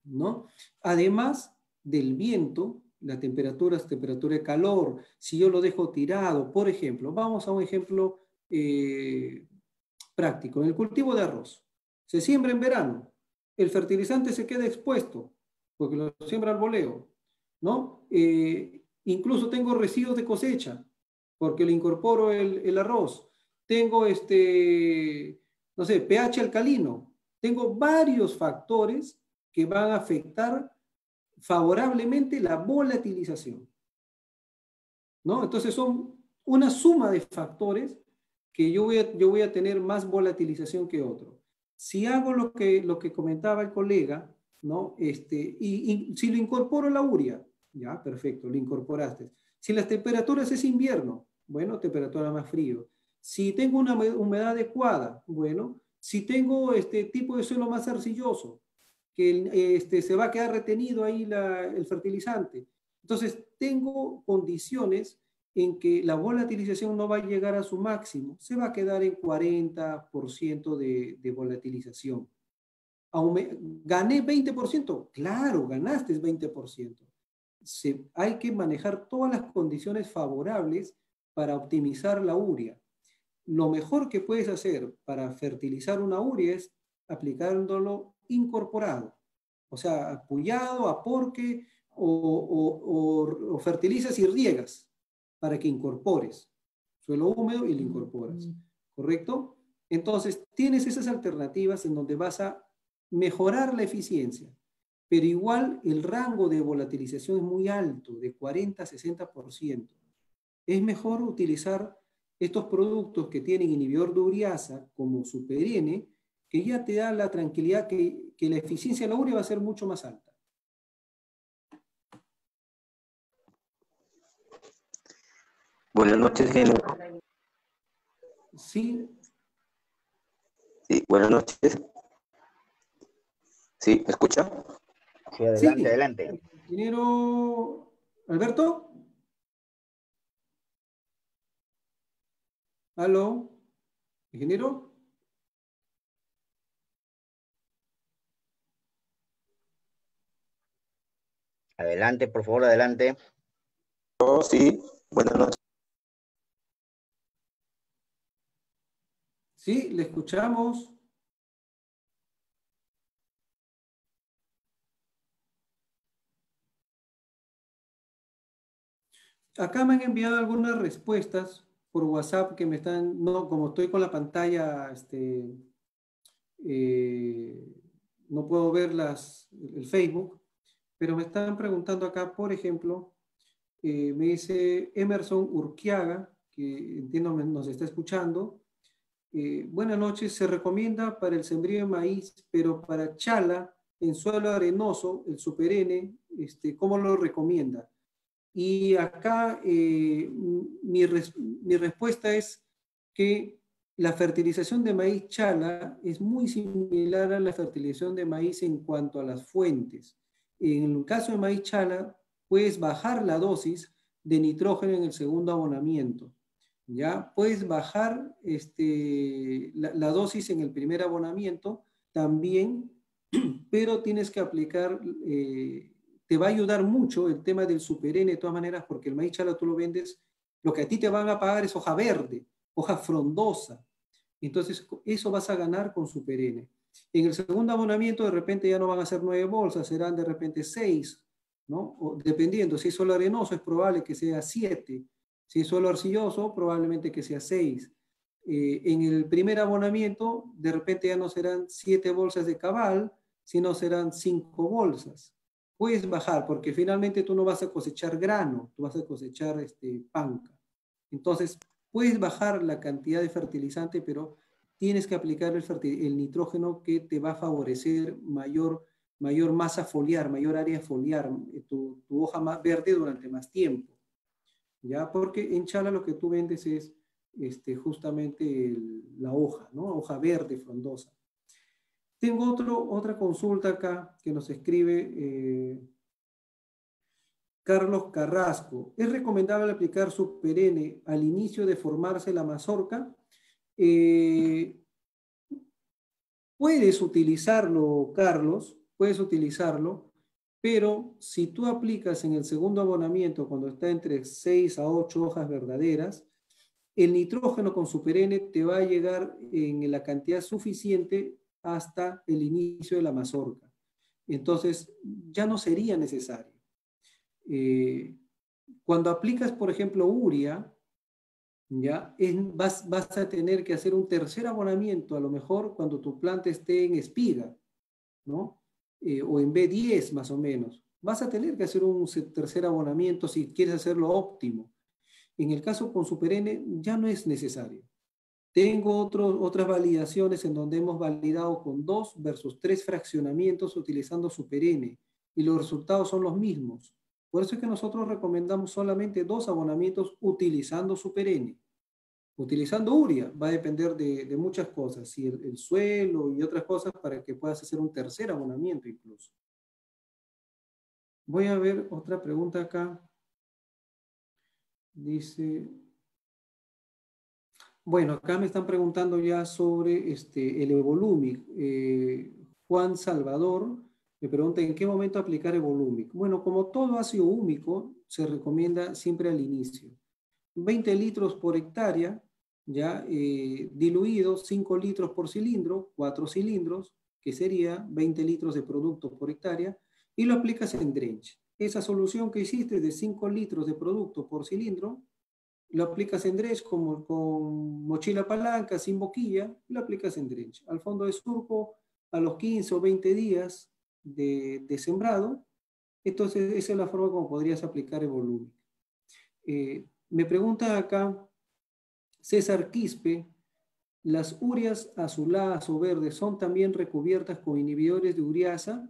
S3: ¿no? Además del viento, la temperatura es temperatura de calor. Si yo lo dejo tirado, por ejemplo, vamos a un ejemplo práctico. En el cultivo de arroz, se siembra en verano, el fertilizante se queda expuesto, porque lo siembra al voleo, ¿no? Incluso tengo residuos de cosecha, porque le incorporo el arroz. Tengo, no sé, pH alcalino. Tengo varios factores que van a afectar favorablemente la volatilización, ¿no? Entonces son una suma de factores que yo voy a tener más volatilización que otro. Si hago lo que comentaba el colega, ¿no? Y si lo incorporo la urea, ya, perfecto, lo incorporaste. Si las temperaturas es invierno, bueno, temperatura más frío. Si tengo una humedad adecuada, bueno, si tengo este tipo de suelo más arcilloso, que se va a quedar retenido ahí el fertilizante. Entonces, tengo condiciones en que la volatilización no va a llegar a su máximo, se va a quedar en 40% de volatilización. ¿Gané 20%? Claro, ganaste 20%. Hay que manejar todas las condiciones favorables para optimizar la urea. Lo mejor que puedes hacer para fertilizar una urea es aplicándolo incorporado, o sea, apoyado, aporque, o fertilizas y riegas para que incorpores suelo húmedo y lo incorporas, ¿correcto? Entonces, tienes esas alternativas en donde vas a mejorar la eficiencia, pero igual el rango de volatilización es muy alto, de 40 a 60%. Es mejor utilizar estos productos que tienen inhibidor de ureasa, como Super N, que ya te da la tranquilidad que la eficiencia de la urea va a ser mucho más alta.
S5: Buenas noches, ingeniero.
S3: Sí.
S5: Sí, buenas noches. ¿Sí? ¿Me escucha?
S2: Sí, adelante,
S3: Sí.
S2: adelante.
S3: Ingeniero Alberto. ¿Aló? ¿Ingeniero?
S2: Adelante, por favor, adelante.
S5: Oh, sí, buenas noches.
S3: Sí, le escuchamos. Acá me han enviado algunas respuestas por WhatsApp que me están, no, como estoy con la pantalla, no puedo ver el Facebook, pero me están preguntando acá, por ejemplo, me dice Emerson Urquiaga, que entiendo nos está escuchando. Buenas noches, se recomienda para el sembrío de maíz, pero para chala en suelo arenoso, el Super N, ¿cómo lo recomienda? Y acá mi respuesta es que la fertilización de maíz chala es muy similar a la fertilización de maíz en cuanto a las fuentes. En el caso de maíz chala, puedes bajar la dosis de nitrógeno en el segundo abonamiento. ¿Ya? Puedes bajar la dosis en el primer abonamiento también pero tienes que aplicar, te va a ayudar mucho el tema del Super N de todas maneras, porque el maíz chala tú lo vendes, lo que a ti te van a pagar es hoja verde, hoja frondosa. Entonces, eso vas a ganar con Super N. En el segundo abonamiento, de repente ya no van a ser 9 bolsas, serán de repente 6, ¿no? O, dependiendo, si es suelo arenoso, es probable que sea 7. Si es suelo arcilloso, probablemente que sea 6. En el primer abonamiento, de repente ya no serán 7 bolsas de cabal, sino serán 5 bolsas. Puedes bajar, porque finalmente tú no vas a cosechar grano, tú vas a cosechar panca. Entonces, puedes bajar la cantidad de fertilizante, pero tienes que aplicar el nitrógeno que te va a favorecer mayor masa foliar, mayor área foliar, tu hoja más verde durante más tiempo. ¿Ya? Porque en chala lo que tú vendes es justamente la hoja, ¿no? Hoja verde, frondosa. Tengo otra consulta acá que nos escribe Carlos Carrasco. ¿Es recomendable aplicar Super N al inicio de formarse la mazorca? Puedes utilizarlo, Carlos, puedes utilizarlo, pero si tú aplicas en el segundo abonamiento cuando está entre 6 a 8 hojas verdaderas, el nitrógeno con Super N te va a llegar en la cantidad suficiente hasta el inicio de la mazorca. Entonces, ya no sería necesario. Cuando aplicas, por ejemplo, urea, ¿ya? Vas a tener que hacer un tercer abonamiento, a lo mejor cuando tu planta esté en espiga, ¿no? O en B10 más o menos. Vas a tener que hacer un tercer abonamiento si quieres hacerlo óptimo. En el caso con Super N ya no es necesario. Tengo otras validaciones en donde hemos validado con 2 versus 3 fraccionamientos utilizando Super N y los resultados son los mismos. Por eso es que nosotros recomendamos solamente 2 abonamientos utilizando Super N. Utilizando urea va a depender de muchas cosas, si el suelo y otras cosas para que puedas hacer un tercer abonamiento incluso. Voy a ver otra pregunta acá. Dice, bueno, acá me están preguntando ya sobre el Evolumic. Juan Salvador me pregunta en qué momento aplicar Evolumic. Bueno, como todo ácido húmico, se recomienda siempre al inicio. 20 litros por hectárea, ya diluido, 5 litros por cilindro, 4 cilindros, que sería 20 litros de producto por hectárea, y lo aplicas en drench. Esa solución que hiciste de 5 litros de producto por cilindro, lo aplicas en drench como con mochila palanca, sin boquilla, y lo aplicas en drench. Al fondo de surco, a los 15 o 20 días de sembrado, entonces esa es la forma como podrías aplicar Evolumic. Me pregunta acá César Quispe, ¿las ureas azuladas o verdes son también recubiertas con inhibidores de ureasa?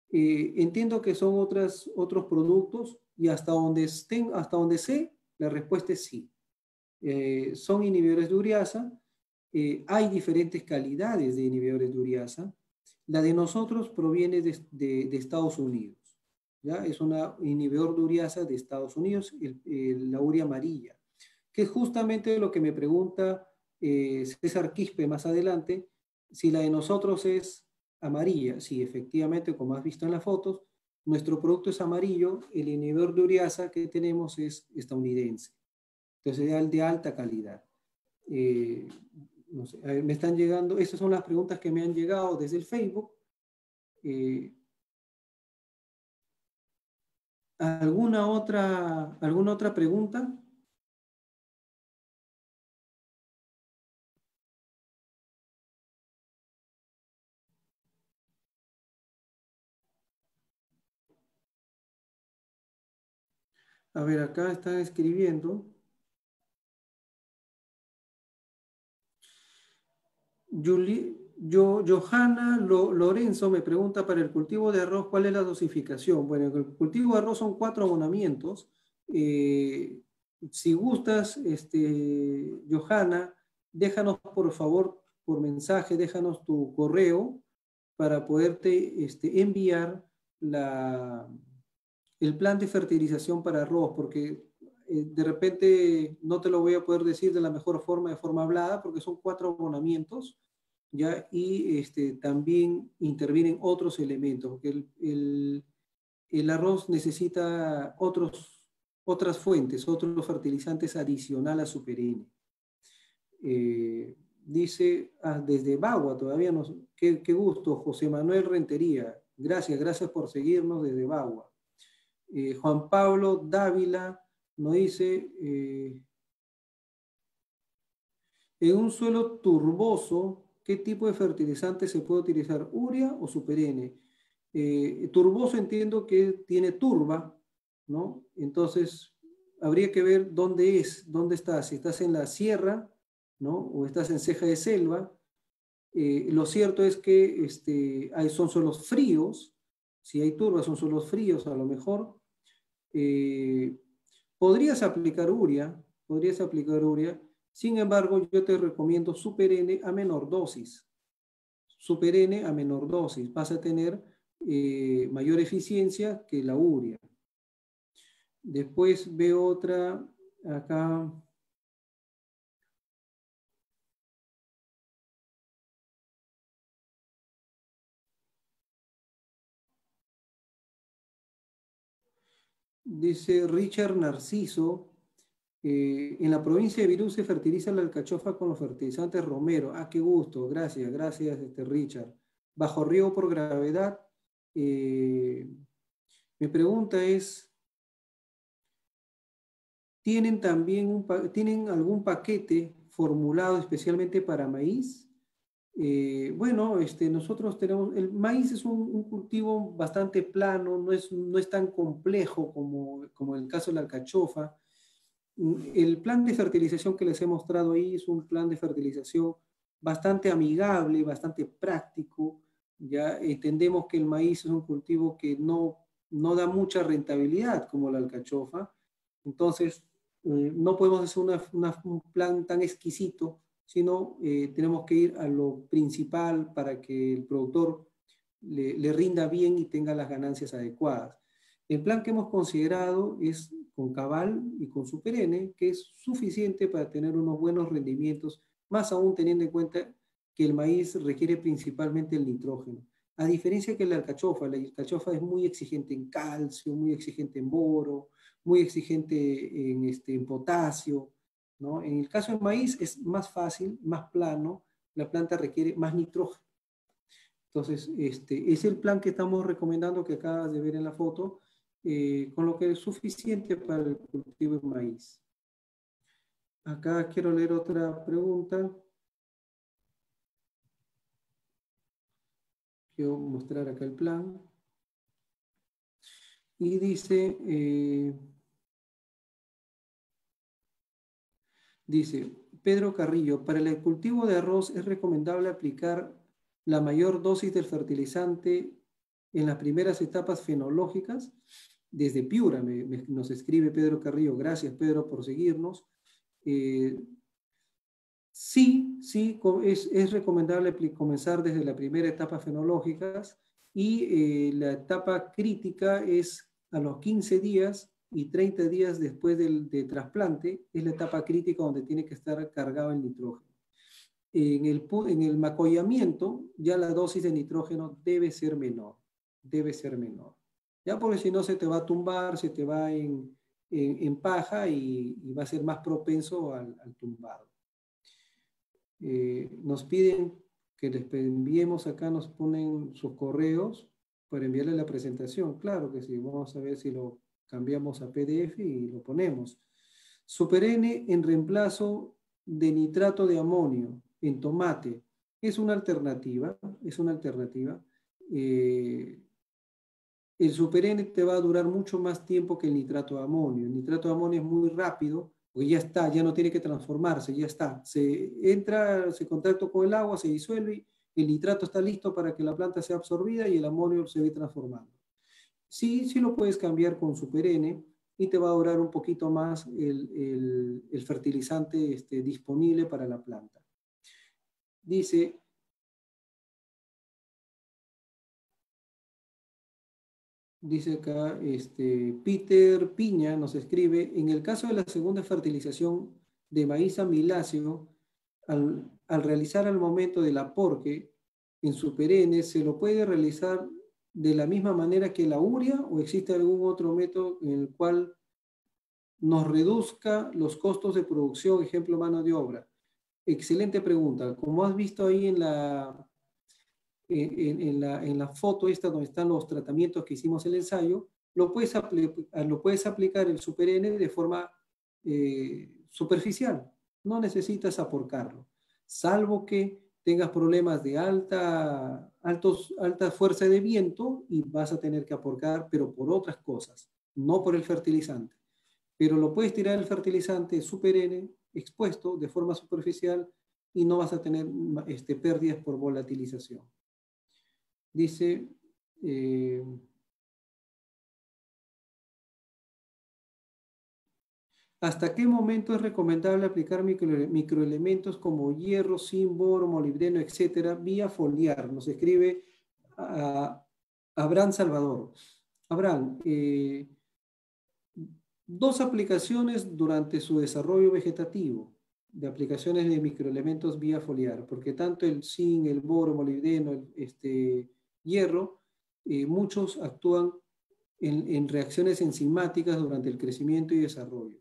S3: Entiendo que son otros productos y hasta donde sé, la respuesta es sí. Son inhibidores de ureasa. Hay diferentes calidades de inhibidores de ureasa. La de nosotros proviene de Estados Unidos. ¿Ya? Es un inhibidor de ureasa de Estados Unidos, la urea amarilla, que es justamente lo que me pregunta César Quispe más adelante, si la de nosotros es amarilla. Sí, efectivamente, como has visto en las fotos, nuestro producto es amarillo, el inhibidor de ureasa que tenemos es estadounidense. Entonces es de alta calidad. No sé, me están llegando, esas son las preguntas que me han llegado desde el Facebook. ¿Alguna otra pregunta? A ver, acá están escribiendo. Johanna Lorenzo me pregunta para el cultivo de arroz, ¿cuál es la dosificación? Bueno, el cultivo de arroz son 4 abonamientos. Si gustas, Johanna, déjanos por favor por mensaje, déjanos tu correo para poderte enviar el plan de fertilización para arroz, porque de repente no te lo voy a poder decir de la mejor forma, de forma hablada, porque son 4 abonamientos. ¿ya? Y también intervienen otros elementos, porque el arroz necesita otras fuentes, otros fertilizantes adicionales a su perenne. Dice, desde Bagua todavía nos... Qué gusto, José Manuel Rentería. Gracias por seguirnos desde Bagua. Juan Pablo Dávila nos dice, en un suelo turboso, ¿qué tipo de fertilizante se puede utilizar? ¿Urea o Super N? Turboso entiendo que tiene turba, ¿no? Entonces, habría que ver dónde estás. Si estás en la sierra, ¿no? O estás en ceja de selva. Lo cierto es que son suelos fríos. Si hay turba, son suelos fríos a lo mejor. Podrías aplicar urea. Sin embargo, yo te recomiendo Super N a menor dosis. Super N a menor dosis. Vas a tener mayor eficiencia que la urea. Después veo otra acá. Dice Richard Narciso, en la provincia de Virú se fertiliza la alcachofa con los fertilizantes Romero. Ah, qué gusto, gracias, Richard. Bajo riego por gravedad. Mi pregunta es, ¿tienen algún paquete formulado especialmente para maíz? Bueno, nosotros tenemos, el maíz es un cultivo bastante plano, no es tan complejo como el caso de la alcachofa. El plan de fertilización que les he mostrado ahí es un plan de fertilización bastante amigable, bastante práctico. Ya entendemos que el maíz es un cultivo que no da mucha rentabilidad como la alcachofa. Entonces, no podemos hacer un plan tan exquisito, sino tenemos que ir a lo principal para que el productor le rinda bien y tenga las ganancias adecuadas. El plan que hemos considerado es con Cabal y con Super N, que es suficiente para tener unos buenos rendimientos, más aún teniendo en cuenta que el maíz requiere principalmente el nitrógeno. A diferencia que la alcachofa es muy exigente en calcio, muy exigente en boro, muy exigente en potasio, ¿no? En el caso del maíz es más fácil, más plano, la planta requiere más nitrógeno. Entonces, es el plan que estamos recomendando que acabas de ver en la foto, con lo que es suficiente para el cultivo de maíz. Acá quiero leer otra pregunta. Quiero mostrar acá el plan. Y dice, Pedro Carrillo, para el cultivo de arroz es recomendable aplicar la mayor dosis del fertilizante en las primeras etapas fenológicas. Desde Piura nos escribe Pedro Carrillo. Gracias, Pedro, por seguirnos. Sí, es recomendable comenzar desde la primera etapa fenológicas y la etapa crítica es a los 15 días y 30 días después de trasplante, es la etapa crítica donde tiene que estar cargado el nitrógeno. En el macollamiento, ya la dosis de nitrógeno debe ser menor. Ya porque si no se te va a tumbar, se te va en paja y va a ser más propenso al tumbado. Nos piden que les enviemos acá, nos ponen sus correos para enviarle la presentación. Claro que sí, vamos a ver si lo cambiamos a PDF y lo ponemos. Super N en reemplazo de nitrato de amonio en tomate es una alternativa. El Super N te va a durar mucho más tiempo que el nitrato de amonio. El nitrato de amonio es muy rápido, porque ya está, ya no tiene que transformarse, ya está. Se contacta con el agua, se disuelve, el nitrato está listo para que la planta sea absorbida y el amonio se ve transformando. Sí lo puedes cambiar con Super N y te va a durar un poquito más el fertilizante disponible para la planta. Dice acá, Peter Piña nos escribe, en el caso de la segunda fertilización de maíz amiláceo, al realizar al momento del aporte en Super N, ¿se lo puede realizar de la misma manera que la urea o existe algún otro método en el cual nos reduzca los costos de producción, ejemplo, mano de obra? Excelente pregunta. Como has visto ahí en la foto esta donde están los tratamientos que hicimos el ensayo, lo puedes aplicar el Super N de forma superficial. No necesitas aporcarlo, salvo que tengas problemas de alta fuerza de viento y vas a tener que aporcar, pero por otras cosas, no por el fertilizante. Pero lo puedes tirar el fertilizante Super N expuesto de forma superficial y no vas a tener pérdidas por volatilización. Dice, ¿hasta qué momento es recomendable aplicar microelementos como hierro, zinc, boro, molibdeno, etcétera, vía foliar? Nos escribe Abraham Salvador. Abraham, dos aplicaciones durante su desarrollo vegetativo de aplicaciones de microelementos vía foliar, porque tanto el zinc, el boro, molibdeno, hierro, muchos actúan en reacciones enzimáticas durante el crecimiento y desarrollo.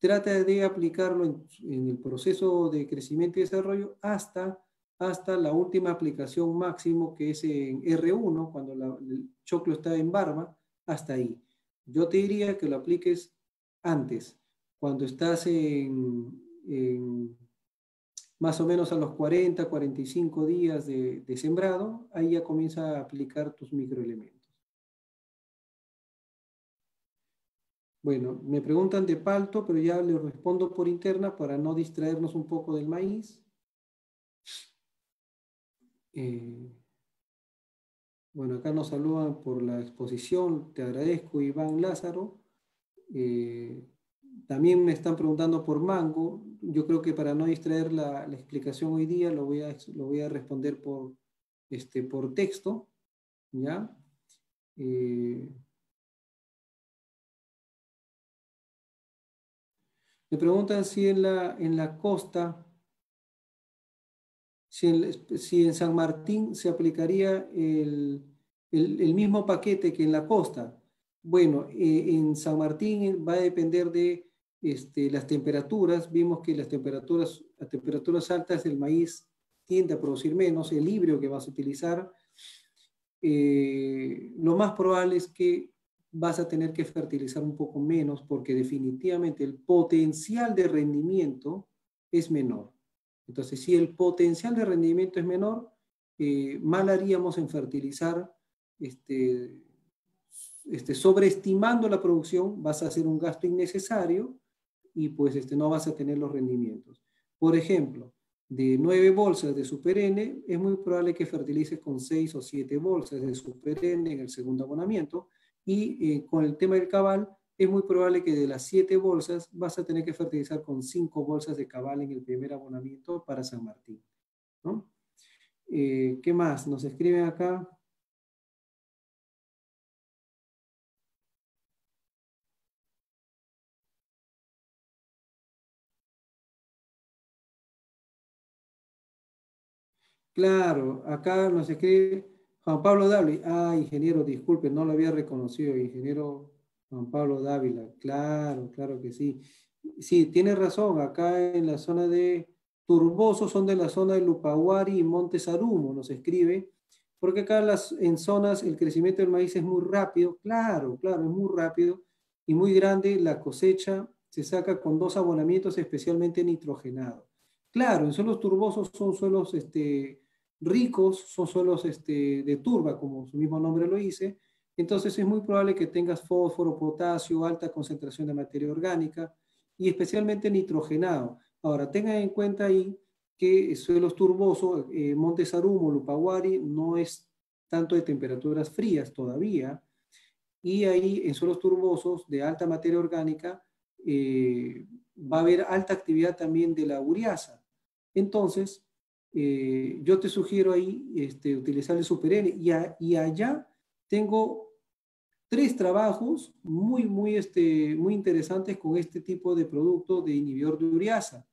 S3: Trata de aplicarlo en el proceso de crecimiento y desarrollo hasta la última aplicación máximo, que es en R1, cuando el choclo está en barba, hasta ahí. Yo te diría que lo apliques antes, cuando estás más o menos a los 40, 45 días de sembrado, ahí ya comienza a aplicar tus microelementos. Bueno, me preguntan de palto, pero ya les respondo por interna para no distraernos un poco del maíz. Bueno, acá nos saludan por la exposición, te agradezco, Iván Lázaro. También me están preguntando por mango. Yo creo que para no distraer la explicación hoy día, lo voy a responder por texto, ¿ya? Me preguntan si en la costa, si en San Martín se aplicaría el mismo paquete que en la costa. Bueno, en San Martín va a depender de las temperaturas. Vimos que a temperaturas altas el maíz tiende a producir menos, el híbrido que vas a utilizar. Lo más probable es que vas a tener que fertilizar un poco menos porque definitivamente el potencial de rendimiento es menor. Entonces, si el potencial de rendimiento es menor, mal haríamos en fertilizar, sobreestimando la producción, vas a hacer un gasto innecesario y pues no vas a tener los rendimientos. Por ejemplo, de 9 bolsas de Super N, es muy probable que fertilices con 6 o 7 bolsas de Super N en el segundo abonamiento, y con el tema del cabal, es muy probable que de las 7 bolsas vas a tener que fertilizar con 5 bolsas de cabal en el primer abonamiento para San Martín, ¿no? ¿Qué más? Nos escriben acá. Claro, acá nos escribe Juan Pablo Dávila. Ingeniero, disculpe, no lo había reconocido, ingeniero Juan Pablo Dávila. Claro, claro que sí. Sí, tiene razón, acá en la zona de Turboso son de la zona de Lupahuari y Monte Sarumo, nos escribe, porque acá en zonas el crecimiento del maíz es muy rápido. Claro, claro, es muy rápido y muy grande. La cosecha se saca con 2 abonamientos especialmente nitrogenados. Claro, en suelos turbosos son suelos ricos, son suelos de turba, como su mismo nombre lo dice. Entonces es muy probable que tengas fósforo, potasio, alta concentración de materia orgánica y especialmente nitrogenado. Ahora, tengan en cuenta ahí que suelos turbosos, Monte Sarumo, Lupahuari, no es tanto de temperaturas frías todavía, y ahí en suelos turbosos de alta materia orgánica va a haber alta actividad también de la ureasa. Entonces, yo te sugiero ahí utilizar el Super N, y allá tengo 3 trabajos muy interesantes con este tipo de producto de inhibidor de ureasa.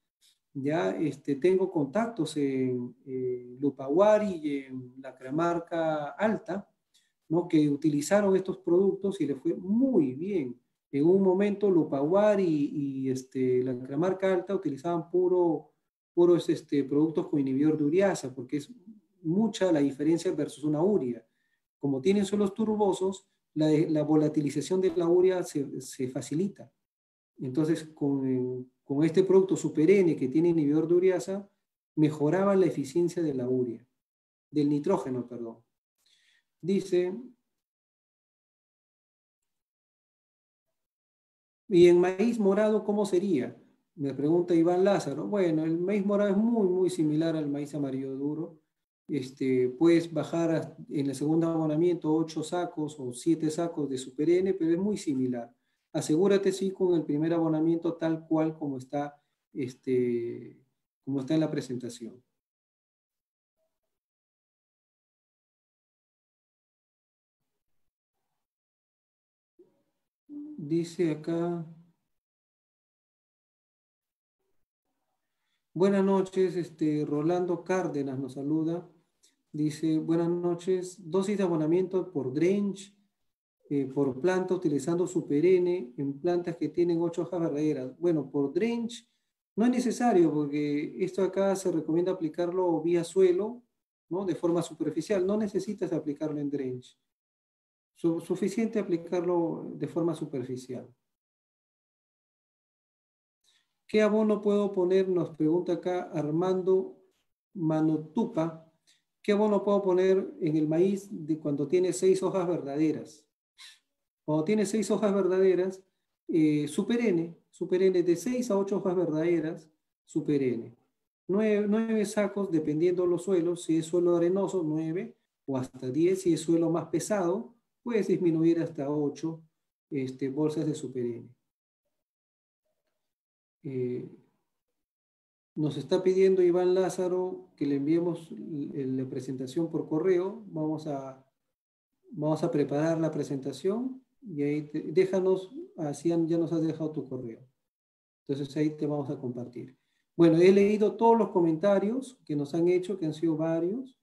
S3: Ya tengo contactos en Lupaguari y en la Cramarca Alta, ¿no? Que utilizaron estos productos y les fue muy bien. En un momento Lupaguari y la Cramarca Alta utilizaban puros productos con inhibidor de ureasa, porque es mucha la diferencia versus una urea. Como tienen suelos turbosos, la volatilización de la urea se facilita. Entonces, con este producto Super N que tiene inhibidor de ureasa, mejoraba la eficiencia de la urea, del nitrógeno, perdón. Dice, ¿y en maíz morado cómo sería? Me pregunta Iván Lázaro. Bueno, el maíz morado es muy, muy similar al maíz amarillo duro. Puedes bajar en el segundo abonamiento 8 sacos o 7 sacos de Super N, pero es muy similar. Asegúrate, sí, con el primer abonamiento tal cual como está en la presentación. Dice acá... Buenas noches, Rolando Cárdenas nos saluda. Dice, buenas noches, dosis de abonamiento por drench, por planta utilizando Super N en plantas que tienen 8 hojas verdaderas. Bueno, por drench no es necesario porque esto acá se recomienda aplicarlo vía suelo, ¿no? De forma superficial. No necesitas aplicarlo en drench. Suficiente aplicarlo de forma superficial. ¿Qué abono puedo poner? Nos pregunta acá Armando Manotupa. ¿Qué abono puedo poner en el maíz cuando tiene 6 hojas verdaderas? Cuando tiene 6 hojas verdaderas, Super N de 6 a 8 hojas verdaderas, Super N. 9 sacos, dependiendo los suelos. Si es suelo arenoso, 9 o hasta 10. Si es suelo más pesado, puedes disminuir hasta 8 bolsas de Super N. Nos está pidiendo Iván Lázaro que le enviemos la presentación por correo. Vamos a preparar la presentación y ahí déjanos, así ya nos has dejado tu correo. Entonces ahí te vamos a compartir. Bueno, he leído todos los comentarios que nos han hecho, que han sido varios.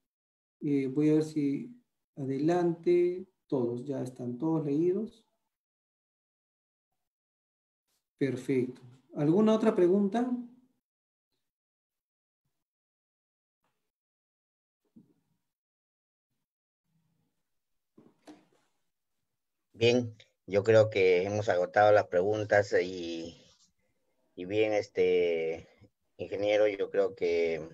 S3: Voy a ver si adelante, todos, ya están todos leídos. Perfecto. ¿Alguna otra pregunta?
S2: Bien, yo creo que hemos agotado las preguntas y bien, ingeniero, yo creo que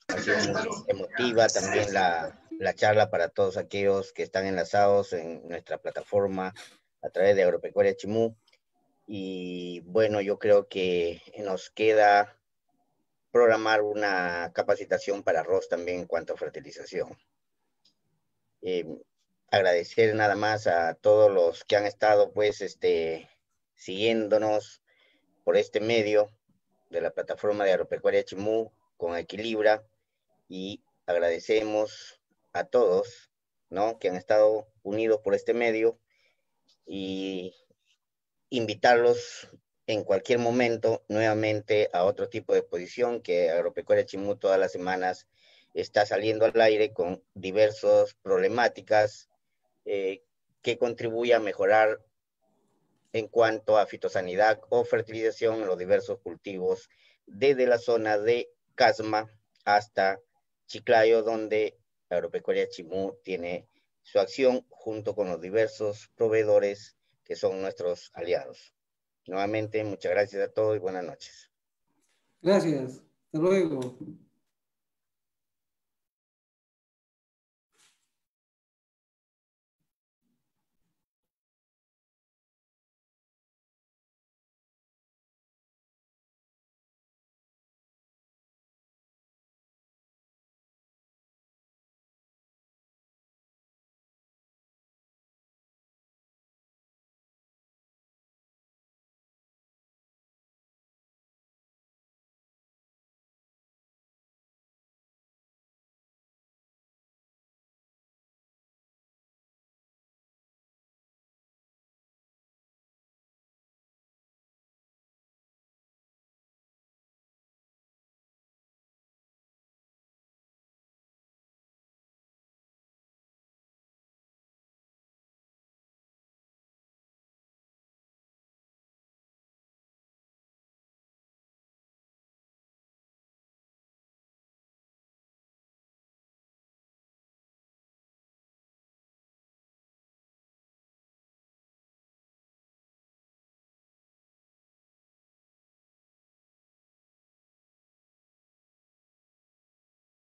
S2: ha sido muy emotiva también la charla para todos aquellos que están enlazados en nuestra plataforma a través de Agropecuaria Chimú. Y bueno, yo creo que nos queda programar una capacitación para arroz también en cuanto a fertilización. Agradecer nada más a todos los que han estado pues siguiéndonos por este medio de la plataforma de Agropecuaria Chimú con Equilibra, y agradecemos a todos, ¿no?, que han estado unidos por este medio, y invitarlos en cualquier momento nuevamente a otro tipo de exposición que Agropecuaria Chimú todas las semanas está saliendo al aire con diversas problemáticas que contribuye a mejorar en cuanto a fitosanidad o fertilización en los diversos cultivos, desde la zona de Casma hasta Chiclayo, donde Agropecuaria Chimú tiene su acción junto con los diversos proveedores que son nuestros aliados. Nuevamente, muchas gracias a todos y buenas noches.
S3: Gracias. Hasta luego.